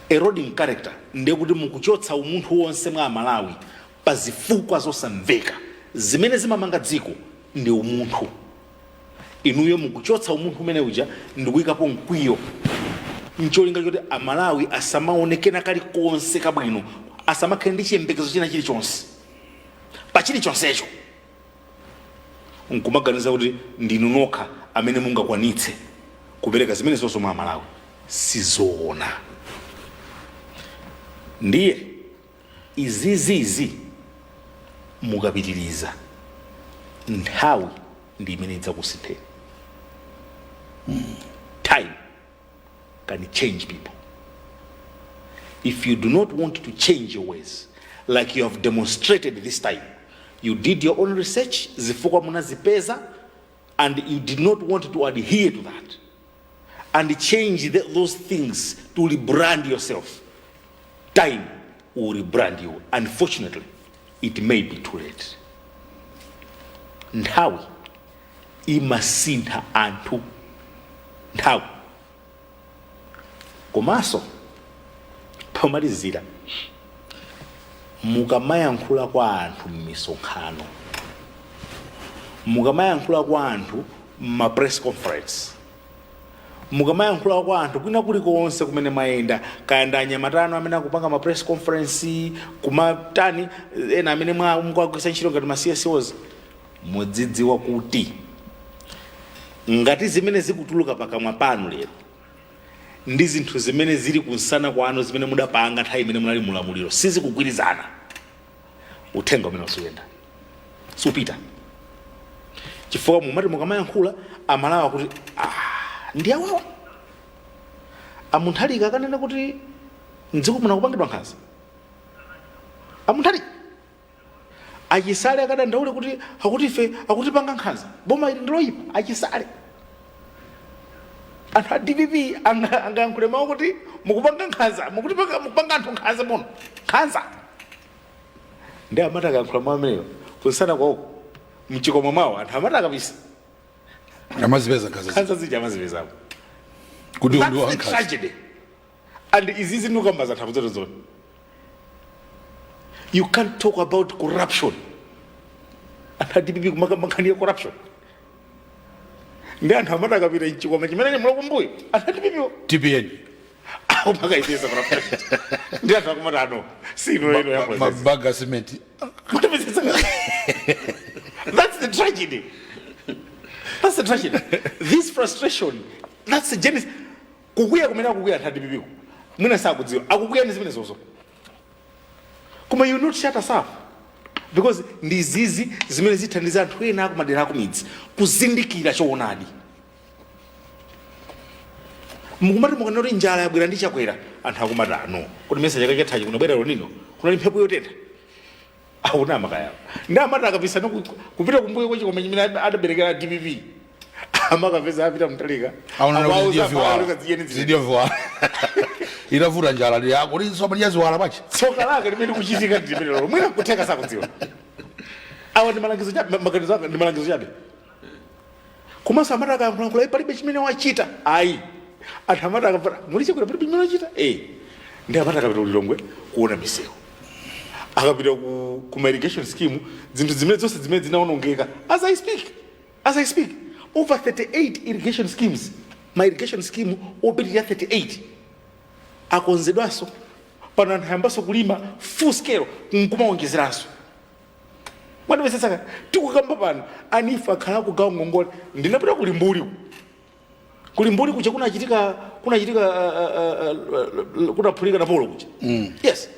Eroding character ndiye kuti mukuchotsa umunthu wonse mwa Malawi pa zifukwa zosamveka zimene zimamanga dziko ndi umunthu. Inuyo mukuchotsa umunthu umene uja ndikuyikapo mkwiyo ncholinga choti amalawi asamaonekena kali konse kabwino asamakhale ndi chiyembekezo china chilichonse pa chilichonsecho nkumaganiza kuti ndinu nokha amene mungakwanitse kupereka zimene zonse mwa Malawi sizoona. Ndiye izizizi mukapitiriza nthawi ndi imene idzakusintheni. Time can change people. If you do not want to change your ways, like you have demonstrated this time, you did your own research, zifukwa munazipeza, and you did not want to adhere to that, and change those things to rebrand yourself, time will rebrand you. Unfortunately, it may be too late. Nthawi imasintha anthu. Nthawi komanso pomalizira mukamayankhula kwa anthu m'misonkhano, mukamayankhula kwa anthu ma press conference, mukamayankhula kwa anthu kwina kulikonse kumene mayenda kayanda anyamatano amene akupanga ma press conference kumatani ena amene mukagwisa ntchito ngati ma CSOs, mudzidziwa kuti ngati zimene zikutuluka pakamwa panu lero ndi zinthu zimene zili kunsana kwanu zimene mudapanga nthawi imene munali mulamuliro sizikugwirizana, uthenga umene usuyenda supita. Chifukwa mumati mukamayankhula amalawa kuti ndi awawa amunthalika akanena kuti mdziko muno kupangidwa nkhanza, amunthalika achisale akadandaule kuti akuti ife akutipanga nkhanza boma ili ndiloyipa achisale. Anthu a DPP angayankhule mawu kuti mukupanga nkhanza mukupanga anthu nkhanza muno nkhanza ndi amati akayankhula mawu ameneyo kunsana kwako mchikomo mwawo anthu amati akapisa amazipeza nkhanza zija amazipezapo kuti that's the tragedy. And izizi nukambaza nthawi zote zone. You can't talk about corruption and DPP kumakankhani corruption. Ndi anthu amati akapita mchikomo chimene mulakumbuyo anthu DPP TPN umakaipesa corruption ndi anthu akumati ano sino ino yapo mabaga cement. That's the tragedy. That's the tragedy. This frustration, that's the genesis. Kukuya kumene akukuya anthu DPP mwina sakudziwa akukuya ndi zimene zozo koma you not shut us up because ndizizi zimene zithandiza anthu ena akumadera akumidzi kuzindikira choonadi. Mukumati mukanena kuti njala yabwera ndi chakwera anthu akumati ano kuti mesa chaka chathachi kunabwera lonino kunali mphepo yotentha akuna makaya ndi amati akapisa kupita kumbuyo kwa chikoma chimene adaberekera DPP amakapeza apita mtalika zidiovwa inavuta njala ndi yako kuti soba nyaziwala pachi tsoka lake limene kuchitika ndimene lero mwina kutheka sakudziwa awa ndi malangizo chabe maganizo anga ndi malangizo chabe komanso amati akayankhula palibe chimene wachita ayi anthu amati akapata muliche kuti palibe chimene wachita ndi amati akapita kulilongwe kuona misewu akapita ku irrigation scheme zinthu zimene zonse zimene zinaonongeka as I speak over 38 irrigation schemes my irrigation scheme opitirira 38 akonzedwanso pano anthu ayambanso kulima full scale nkumaonjezeranso mwadimesesaka tikukamba pano anifa akhala kugawa ngongole ndinapita kulimbuli kuja kunachitika kunaphulika napolo kuja yes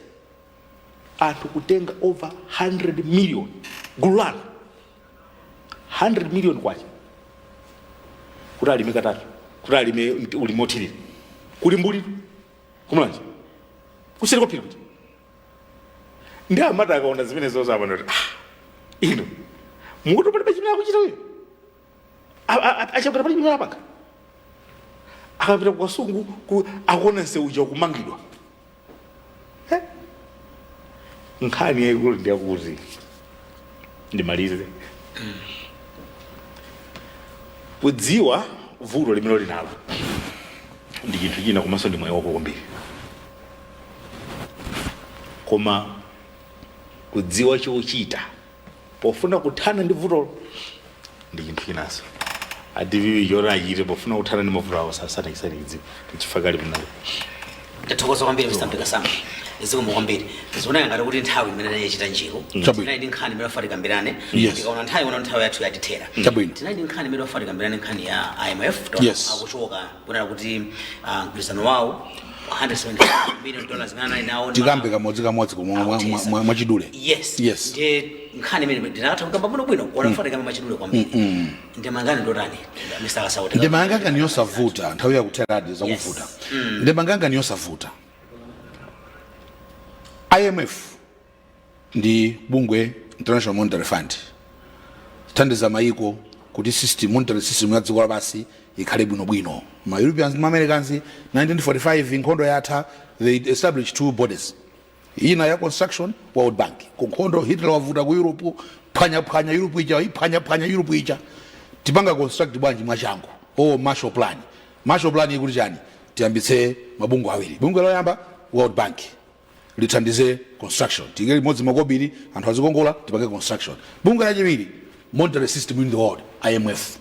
anthu kutenga over 100 million gulani 100 million kwacha kuti alime katatu kuti alime ulimi othirira kulimbuli kumulanje kuseri kwaphiri kuja ndi amati akaona zimene zozo apanoti ino mukuti palibe chimene akuchita uyo achakutira pali chimene apanga akapita kukasungu akuona nsewu uja kumangidwa nkhani yaikulu ndiyakuti ndimalize kudziwa vuto limene linalo ndi chinthu china komanso ndi moyo wako kwambiri koma kudziwa chochita pofuna kuthana ndi vuto ndi chinthu chinanso adiviwi choti achite pofuna kuthana ndi mavuto awo sanaisanidziwa tichifakali mnalo tathokoza kwambiri Mr. Mpikasanga zikomo kwambiri zioneka ngati kuti nthawi imene yachita njiro tinali ndi nkhani imene wafatika mbirane tikaona nthawi yathu yatithera tinali ndi nkhani imene wafatika mbirane nkhani ya IMF akuchoka kunena kuti mgwirizano wawo $175 million ngana inaona tikambe kamodzi mwachidule yes ndi nkhani imene ndinatha kukamba bwino wanafatika mwachidule kwambiri ndemangani ndotani Mr. Kasauta ndemanganga niyosavuta nthawi yakutheradi zakuvuta ndemanganga niyosavuta IMF ndi bungwe International Monetary Fund thandiza maiko kuti monetary system ya dziko lapansi ikhale bwinobwino ma Europeans ma Americans 1945 nkhondo yatha they established two bodies ina ya construction World Bank nkhondo Hitler wavuta ku Europe phwanya Europe ija iphwanya Europe ija tipanga construct bwanji mwachangu Marshall Plan ikuti chani tiyambitse mabungwe awiri bungwe loyamba World Bank lithandize construction tigere limodzi makobiri anthu azikongola tipange construction bungwe lachiwiri monetary system in the world IMF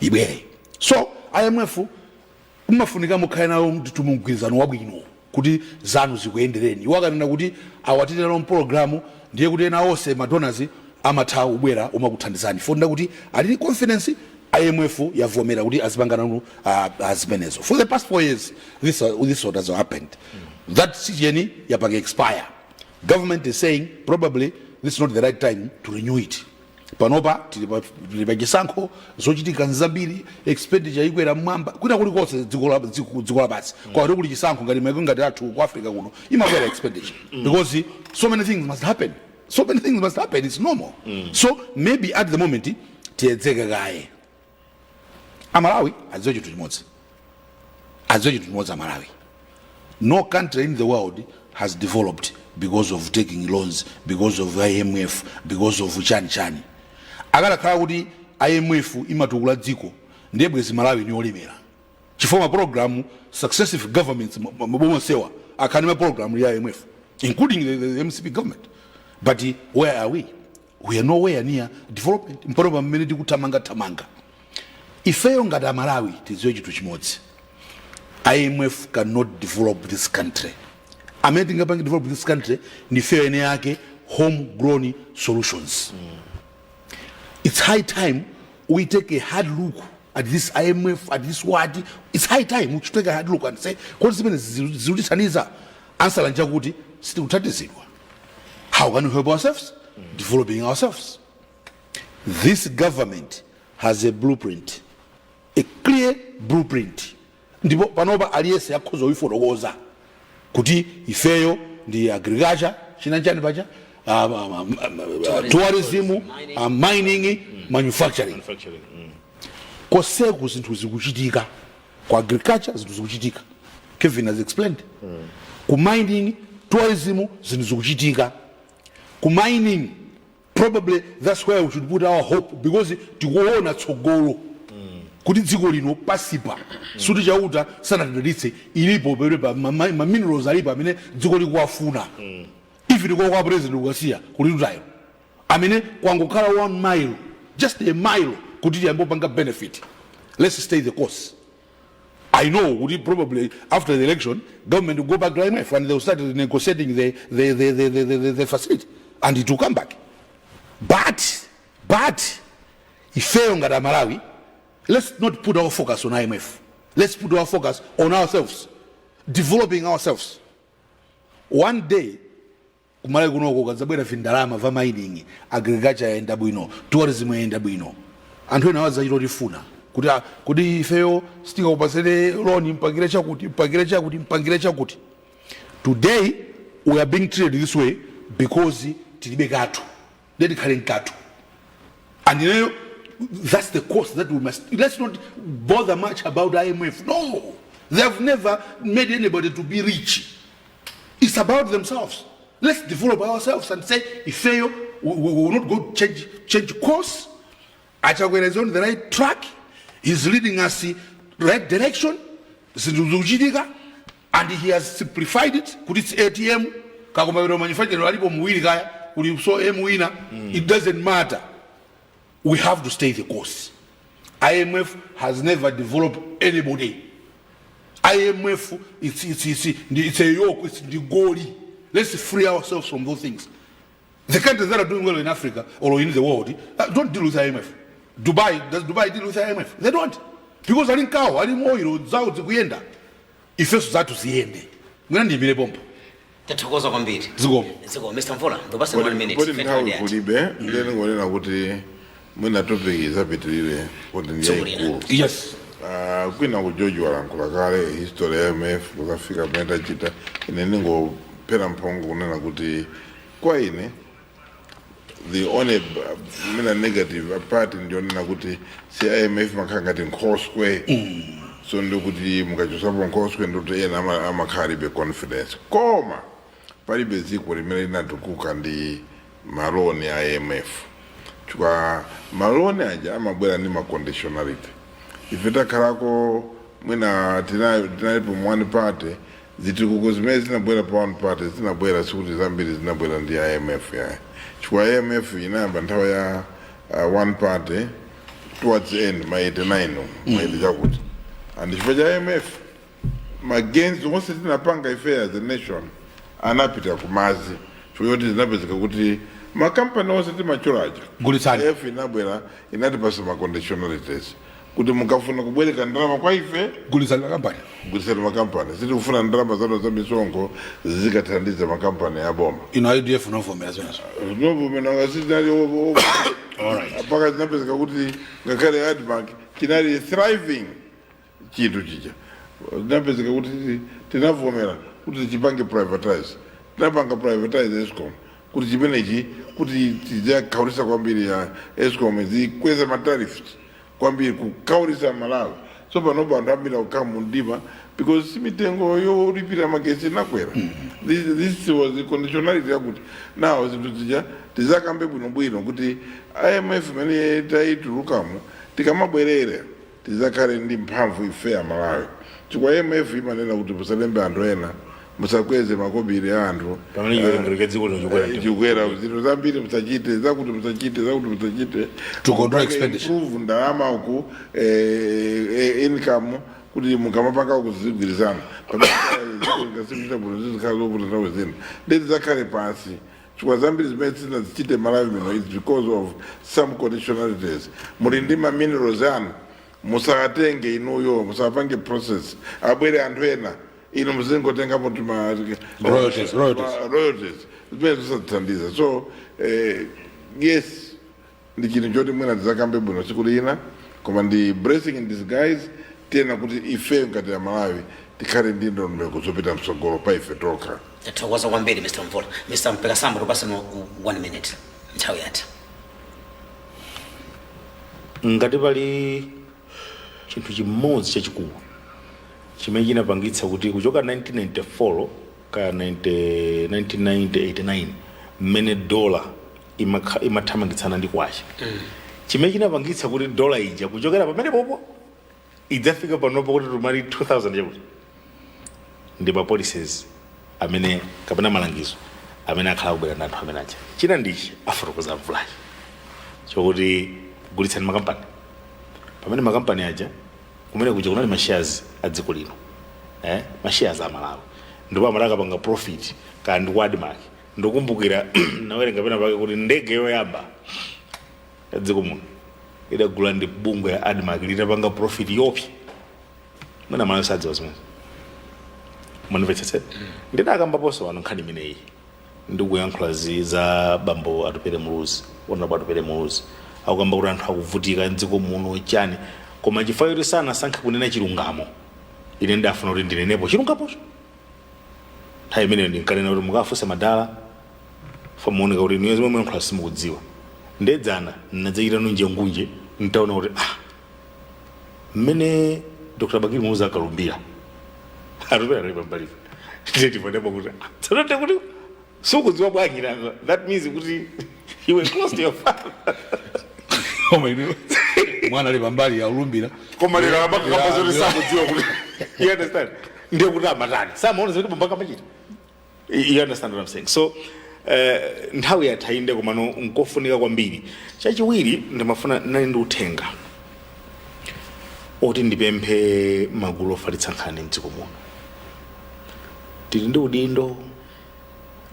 ibwere so IMF umafunika mukhale nawo mgwirizano wabwino kuti zanu zikuyendereni wakanena kuti awatitira program ndiye kuti ena onse madonors amatha ubwera umakuthandizani fonda kuti ali confidence IMF yavomera kuti azipangana azimenezo for the past 4 years this what has happened that CGN yapaka expire government is saying probably this is not the right time to renew it panopa tilipa chisankho zochitika nzambiri expenditure ikwera mmwamba kwina kulikonse dziko lapansi kwa kuti kuli chisankho ngati maiko ngati athu ku Africa kuno imakwera expenditure because so many things must happen it's normal so maybe at the moment tiyedzeka kaye Malawi adziwe chinthu chimodzi Malawi no country in the world has developed because of taking loans because of IMF because of chani akakhala kuti IMF imatukula dziko ndiye bwezi Malawi ni olemera chifukwa program successive governments mabomonsewa akhanima program ya IMF including the MCP government but where are we are nowhere near development mpano mmene tikutamanga ifeyo ngati Malawi tidziwe chinthu chimodzi IMF cannot develop this country amene tingapange develop this country ni fair ene yake homegrown solutions it's high time we take a hard look at this IMF at this what it's high time we take a hard look and say what zimene zilutitaniza answer lanja kuti sitikuthandizidwa how can we help ourselves developing ourselves this government has a blueprint a clear blueprint ndipo panopa aliyese yakhoza uyifotokoza kuti ifeyo ndi agriculture chinanchani pacha tourism mining manufacturing koseku zinthu zikuchitika kwa agriculture zinthu zikuchitika Kevin has explained ku mining tourism zinthu zikuchitika ku mining probably that's where we should put our hope, because tikuona tsogolo kuti dziko lino pasipa suti chauta sanatidalitse ilipo perepa ma minerals alipo amene dziko likuwafuna if it kwa president ukasiya kuti tutayo amene kwangokhala 1 mile, just a mile kuti yambopanga benefit. Let's stay the course. I know probably after the election government will go back to IMF and they'll start negotiating the facility and it will come back. But if ngati Malawi, let's not put our focus on IMF. Let's put our focus on ourselves, developing ourselves. One day, kumale kunoko kazabwera vindalama va mining, agriculture yaenda bwino, tourism yaenda bwino. Anthu ena wazachitotifuna kuti ifeyo stika kupasere loan mpangire chakuti. Today we are being treated this way because tilibe katu. Let it carry katu. And you know, that's the course that we must. Let's not bother much about IMF. No, they have never made anybody to be rich. It's about themselves. Let's develop ourselves and say, if fail, we will not go change course. Achagwera is on the right track. He's leading us in right direction. And he has simplified it. Could it's ATM? It doesn't matter. We have to stay the course. IMF has never developed anybody. IMF, it's a yoke, it's the goal. Let's free ourselves from those things. The countries that are doing well in Africa or in the world don't deal with IMF. Does Dubai deal with IMF? They don't. Because I didn't cow, I didn't oil, zao zikuenda. Ifeso zatu ziende. Ngandi bile bomba. Tatokoza kwambiri. Ziko. Mr. Mfola, ndobasa 1 minute. Podi ntawe kulibe, ndene ngolena kuti mwina topic izapitilire kuti ndiye ikulu. Yes. Kwina kujoji walankula kale history ya IMF kuzafika penda chita ine ningo pera mpongo kunena kuti kwa ine the only negative part ndionena kuti si IMF makangati nkoswe so ndo kuti mukachosapo nkoswe ndo kuti ena amakhalibe confidence koma palibe dziko limene linatukuka ndi maloni ya IMF chifukwa maloni aja amabwera ndi maconditionality ife takhalako mwina tinalipo one party zitukuko zimene zinabwera pa one party zinabwera sikuti zambiri zinabwera ndi IMF ya chifukwa IMF inayamba nthawi ya one party towards the end ma 89 maiti chakuti and chifukwa cha IMF magenzi onse tinapanga ife as a nation anapita kumazi chifukwa kuti zinapezeka kuti makampani onse timachulaja IMF inabwera inatipasa maconditionalities kuti mukafuna kubwereka ndalama kwa ife gulisana makampani siti kufuna ndalama zano za misongo zikathandiza makampani ya boma ino IDF novomera zonso novomera ngasitali apaka zinapezeka kuti ngakhale admark chinali thriving chinthu chicha zinapezeka kuti tinavomera kuti tichipange tinapanga privatize Eskom kuti chimenechi kuti tijakhaulisa kwambiri ya Eskom zikweza matarifu kwambiri kukaulisa Malawi so panopo anthu ambiri akukhala mundima because simitengo yolipira magetsi nakwera this was the conditionality yakuti now zinthu zija tizakambe bwinobwino kuti IMF imene taitulukamo tikamabwerera tizakhale ndi mphamvu ife ya Malawi chifukwa IMF imanena kuti musalembe anthu ena musakweze makobiri a anthu chikukwera zinthu zambiri musachite zakuti musachite to control expenditure improve ndalama uku income kuti mukamapanga ukuzigwirizana ngasimita bwino zizikhala zovuta nthawi zina ndezi zakhale pansi chifukwa zambiri zimene zinazichite Malawi mino is because of some conditionalities muli ndi ma minerals anu musatenge inuyo musapange process abwere anthu ena ino muzingotenga kuti royalties zimene zisathandiza so yes ndi chinthu choti mwina tizakambe bwino tsiku lina koma ndi blessing in disguise tena kuti ife ngati ya Malawi tikhale ndi ndondomeko zopita mtsogolo pa ife tokha. Tatokoza kwambiri Mr. Mfola. Mr. Mpelasambo tupasa 1 minute nthawi yatha. Ngati pali chinthu chimodzi chachikulu chimene chinapangitsa kuti kuchoka 1994 ka 1989 mmene dollar imathamangitsana ndi kwacha chimene chinapangitsa kuti dola ija kuchokera pamene popo idzafika panopo kuti tumali 2000 chakuti ndi pa policies amene kapena malangizo amene akhala kubwera ndi anthu amene aja china ndichi afotokoza mvulachi chokuti gulitsani makampani pamene makampani aja kumene kuja kunali mashares a dziko lino mashares a Malawi ndipo amataka panga profit kandi kwa admark ndokumbukira nawerenga pena pake kuti ndege yoyamba ya dziko muno idagula ndi bungwe ya admark litapanga profit yopi mwina Malawi sadziwa zimene manivetsetse ndinakambaponso wano nkhani imeneyi ndikuyankhula za bambo Atupele Muluzi onapo Atupele Muluzi akukamba kuti anthu akuvutika mdziko muno chani koma chifukwa kuti sanasankhe kunena chilungamo ine ndafuna kuti ndinenepo chilungamocho nthawi imeneyo ndinkanena kuti mukafunse madala famuoneka kuti niyo zimwe mwayankhula simukudziwa ndedzana nadzachita nunjengunje ntaona kuti mmene Dr. Bakili Muluzi akalumbira Atupele ali pambalipo ndetipanepo kuti tsonote kuti sukudziwa bwanji nanga that means kuti you were close to your father mwana ali pambali aulumbira koma lero abakamba zoti sakudziwa kuti you understand ndiye kuti amatani samaona zoti bambaka machita you understand what I'm saying so nthawi yathainde komano nkofunika kwambiri chachiwiri ndimafuna nali ndi uthenga oti ndipemphe magulu ofalitsa nkhani mdziko muno tili ndi udindo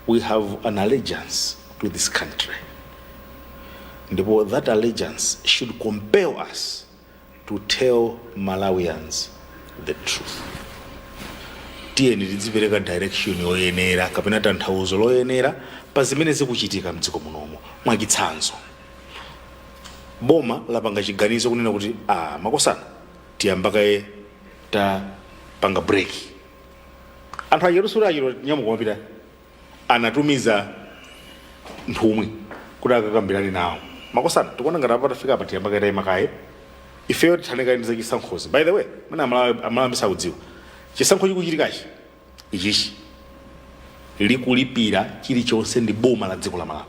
we have an allegiance to this country ndipo that allegiance should compel us to tell Malawians the truth tiyeni tidzipereka direction yoyenera kapena tanthauzo loyenera pa zimene zikuchitika mdziko munomo mwachitsanzo boma lapanga chiganizo kunena kuti makosana tiyambakaye tapanga break anthu acherusura achiro nyamuka mapita anatumiza nthumwi kuti akakambirane nawo makosana tikuona ngati apatafika apa tiyambakaye makaye ifeyo tithaneka ndi zachisankhozi by the way mene Amalawi sakudziwa chisankho chikuchitikachi ichichi likulipira chilichonse ndi boma la dziko la Malawi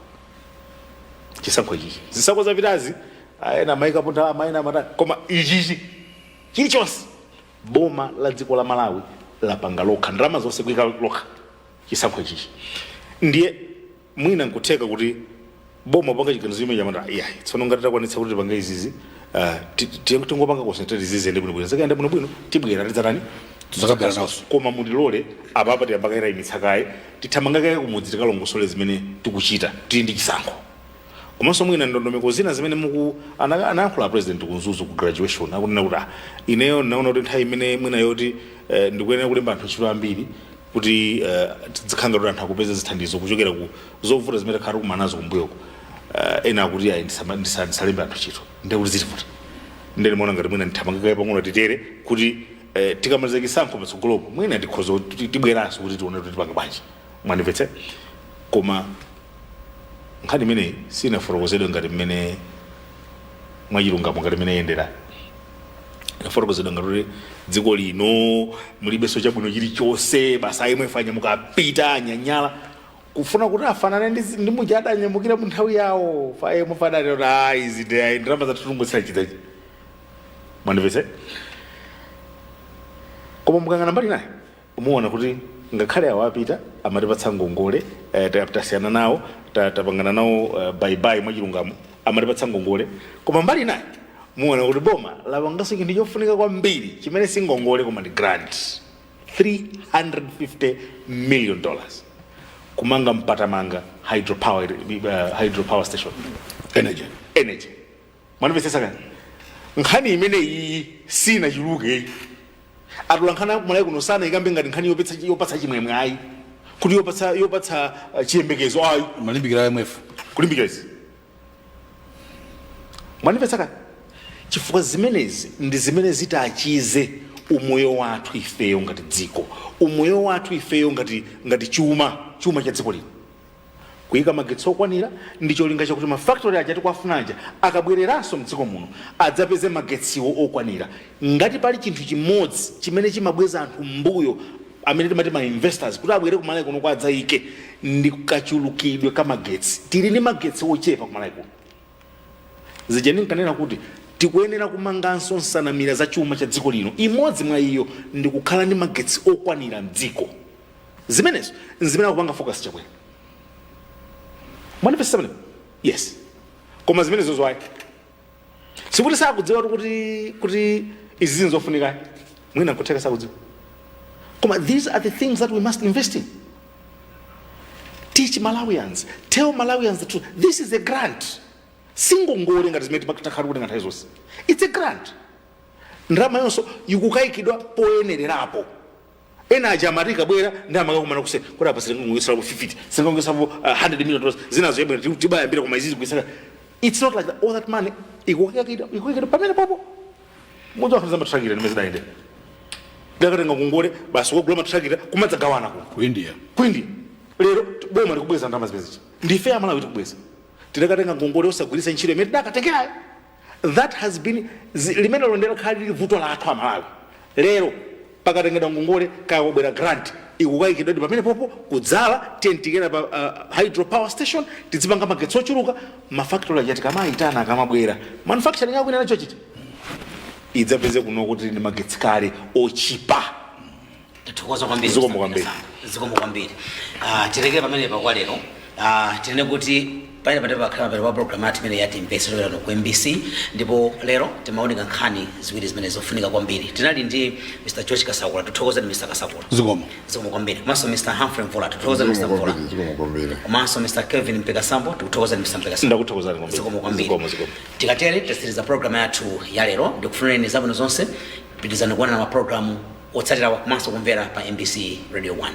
chisankho ichichi zisankho zapitazi ayena maikapo ndalama ayena matani koma ichichi chilichonse boma la dziko la Malawi lapanga lokha ndalama zonse kuika lokha chisankho ichichi ndiye mwina nkutheka kuti boma panga chiganizo chimene chamanda tsono ngati takwanitsa kuti panga izizi tingopanga concentrate zizende bwinobwino zakaenda bwinobwino tibwera tidzatani tuzakabera naso koma mulilole apapa tiyambakaira imitsakaye tithamangakaye kumudzi tikalongosole zimene tikuchita tili ndi chisankho komanso mwina ndondomeko zina zimene anayankhula president kunzuzu ku graduation akunena kuti ineyo naona kuti nthawi imene mwina yoti ndikuyenera kulemba anthu ntchito ambiri kuti tidzikhanga kuti anthu akupeza zithandizo kuchokera ku zovuta zimene khali kumanazo kumbuyoko ena akuti ndisalembe anthu ntchito ndikuti zitivuta ndene mona ngati mwina ndithamangakaye pang'ono titere kuti tikamaliza chisankho patsogolopo mwina ndikhoza tibweranso kuti tione kuti tipanga bwanji mwandimvetse koma nkhani imene sinafotokozedwe ngati mmene mwachilungamo ngati mmene yendera inafotokozedwa ngati kuti dziko lino mulibenso chabwino chilichonse basa imwe fanya mukapita anyanyala kufuna kuti afanane ndi muja adanyamukira mu nthawi yawo faye mufanane kuti izi ndalama zatitumbusira chidzachi mwandimvetse koma mukangana mbali naye umuona kuti ngakhale awo apita amatipatsa ngongole tasiyana nawo tapangana nawo bye mwachilungamo amatipatsa ngongole koma mbali naye muona kuti boma lapanganso chinthu chofunika kwambiri chimene si ngongole koma ndi grant $350 million kumanga mpatamanga hydropower station energy mwanimvetsesa kani nkhani imene iyi sina chuluke atulankhana kumalawi kuno sana ikambe ngati nkhani yopatsa chimwemwe ayi kuti yopatsa chiyembekezo ayi malimbikira IMF kulimbikira izi mwanimvetsa kani chifukwa zimenezi ndi zimene zitachize umoyo wathu ifeyo ngati dziko umoyo wathu ifeyo ngati chuma cha dziko lino kuyika magetsi okwanira ndi cholinga chakuti mafactory aja tikuafunaja akabwereranso mdziko muno adzapeze magetsiwo okwanira ngati pali chinthu chimodzi chimene chimabweza anthu mbuyo amene timati ma investors kuti abwere kumalawi kuno kwa adzaike ndi kachulukidwe ka magetsi. Tili ndi magetsi ochepa kumalawi kuno. Zija ndinkanena kuti tikuyenera kumanganso nsanamira za chuma cha dziko lino. Imodzi mwa iyo ndi kukhala ndi magetsi okwanira mdziko. Zimenezo nzimene akupanga focus chabwera. Manifest samene? Yes. Koma zimenezo zwayi. Sikuti sakudziwa kuti izi zinthu zofunika. Mwina nkuteka sakudziwa. Koma these are the things that we must invest in. Teach Malawians. Tell Malawians the truth. This is a grant. Single ngore ngati zimene timakhala kuti ngati izonse. It's a grant. Ndalama yonso ikukaikidwa poyenererapo. Ena ajamarika bwera ndamaka kumana kuse kuti apa singongesa 50 singongesa $100 million zinazo yebwe tibayambira kuma izizi kuisaka. It's not like that. All that money ikukaikidwa pamene popo. Mmoja wakhaza matrakira nimezidaende. Ndakatenga ngongole basi wogula matrakira kumadzagawana ku India. Lero boma likubweza ndalama zimezi. Ndi fair Malawi tikubweza. Tidakatenga ngongole osagwirisa ntchito imene dakatengera. That has been limene londera khali vuto la athu Malawi. Lero pakatengedwa ngongole kayobwera grant ikukaikidwa ndi pamene popo kudzala tentikera pa hydropower station tizipanga magetsi ochuluka mafactory ajati kamaitana akamabwera manufacturing yako inana chochiti idzapeze kuno kuti ndi magetsi kale ochipa. Tathokoza kwambiri. Zikomo kwambiri. Tirekere pamene pa kwa lero. Tinene kuti pale pakhala pa program yathu imene ya Timvetse lero ku MBC ndipo lero timaoneka nkhani ziwiri zimene zofunika kwambiri. Tinali ndi Mr. George Kasakula, tuthokoza ndi Mr. Kasakula. Zikomo kwambiri. Maso Mr. Humphrey Mvula, tuthokoza ndi Mr. Mvula. Zikomo kwambiri. Maso Mr. Kevin Mpekasambo, tuthokoza ndi Mr. Mpekasambo. Ndakuthokoza kwambiri. Zikomo kwambiri. Tikatere tasiriza program yathu ya lero ndikufunireni zabwino zonse. Pitizani kuona na maprogramu otsatira maso kumvera pa MBC Radio 1.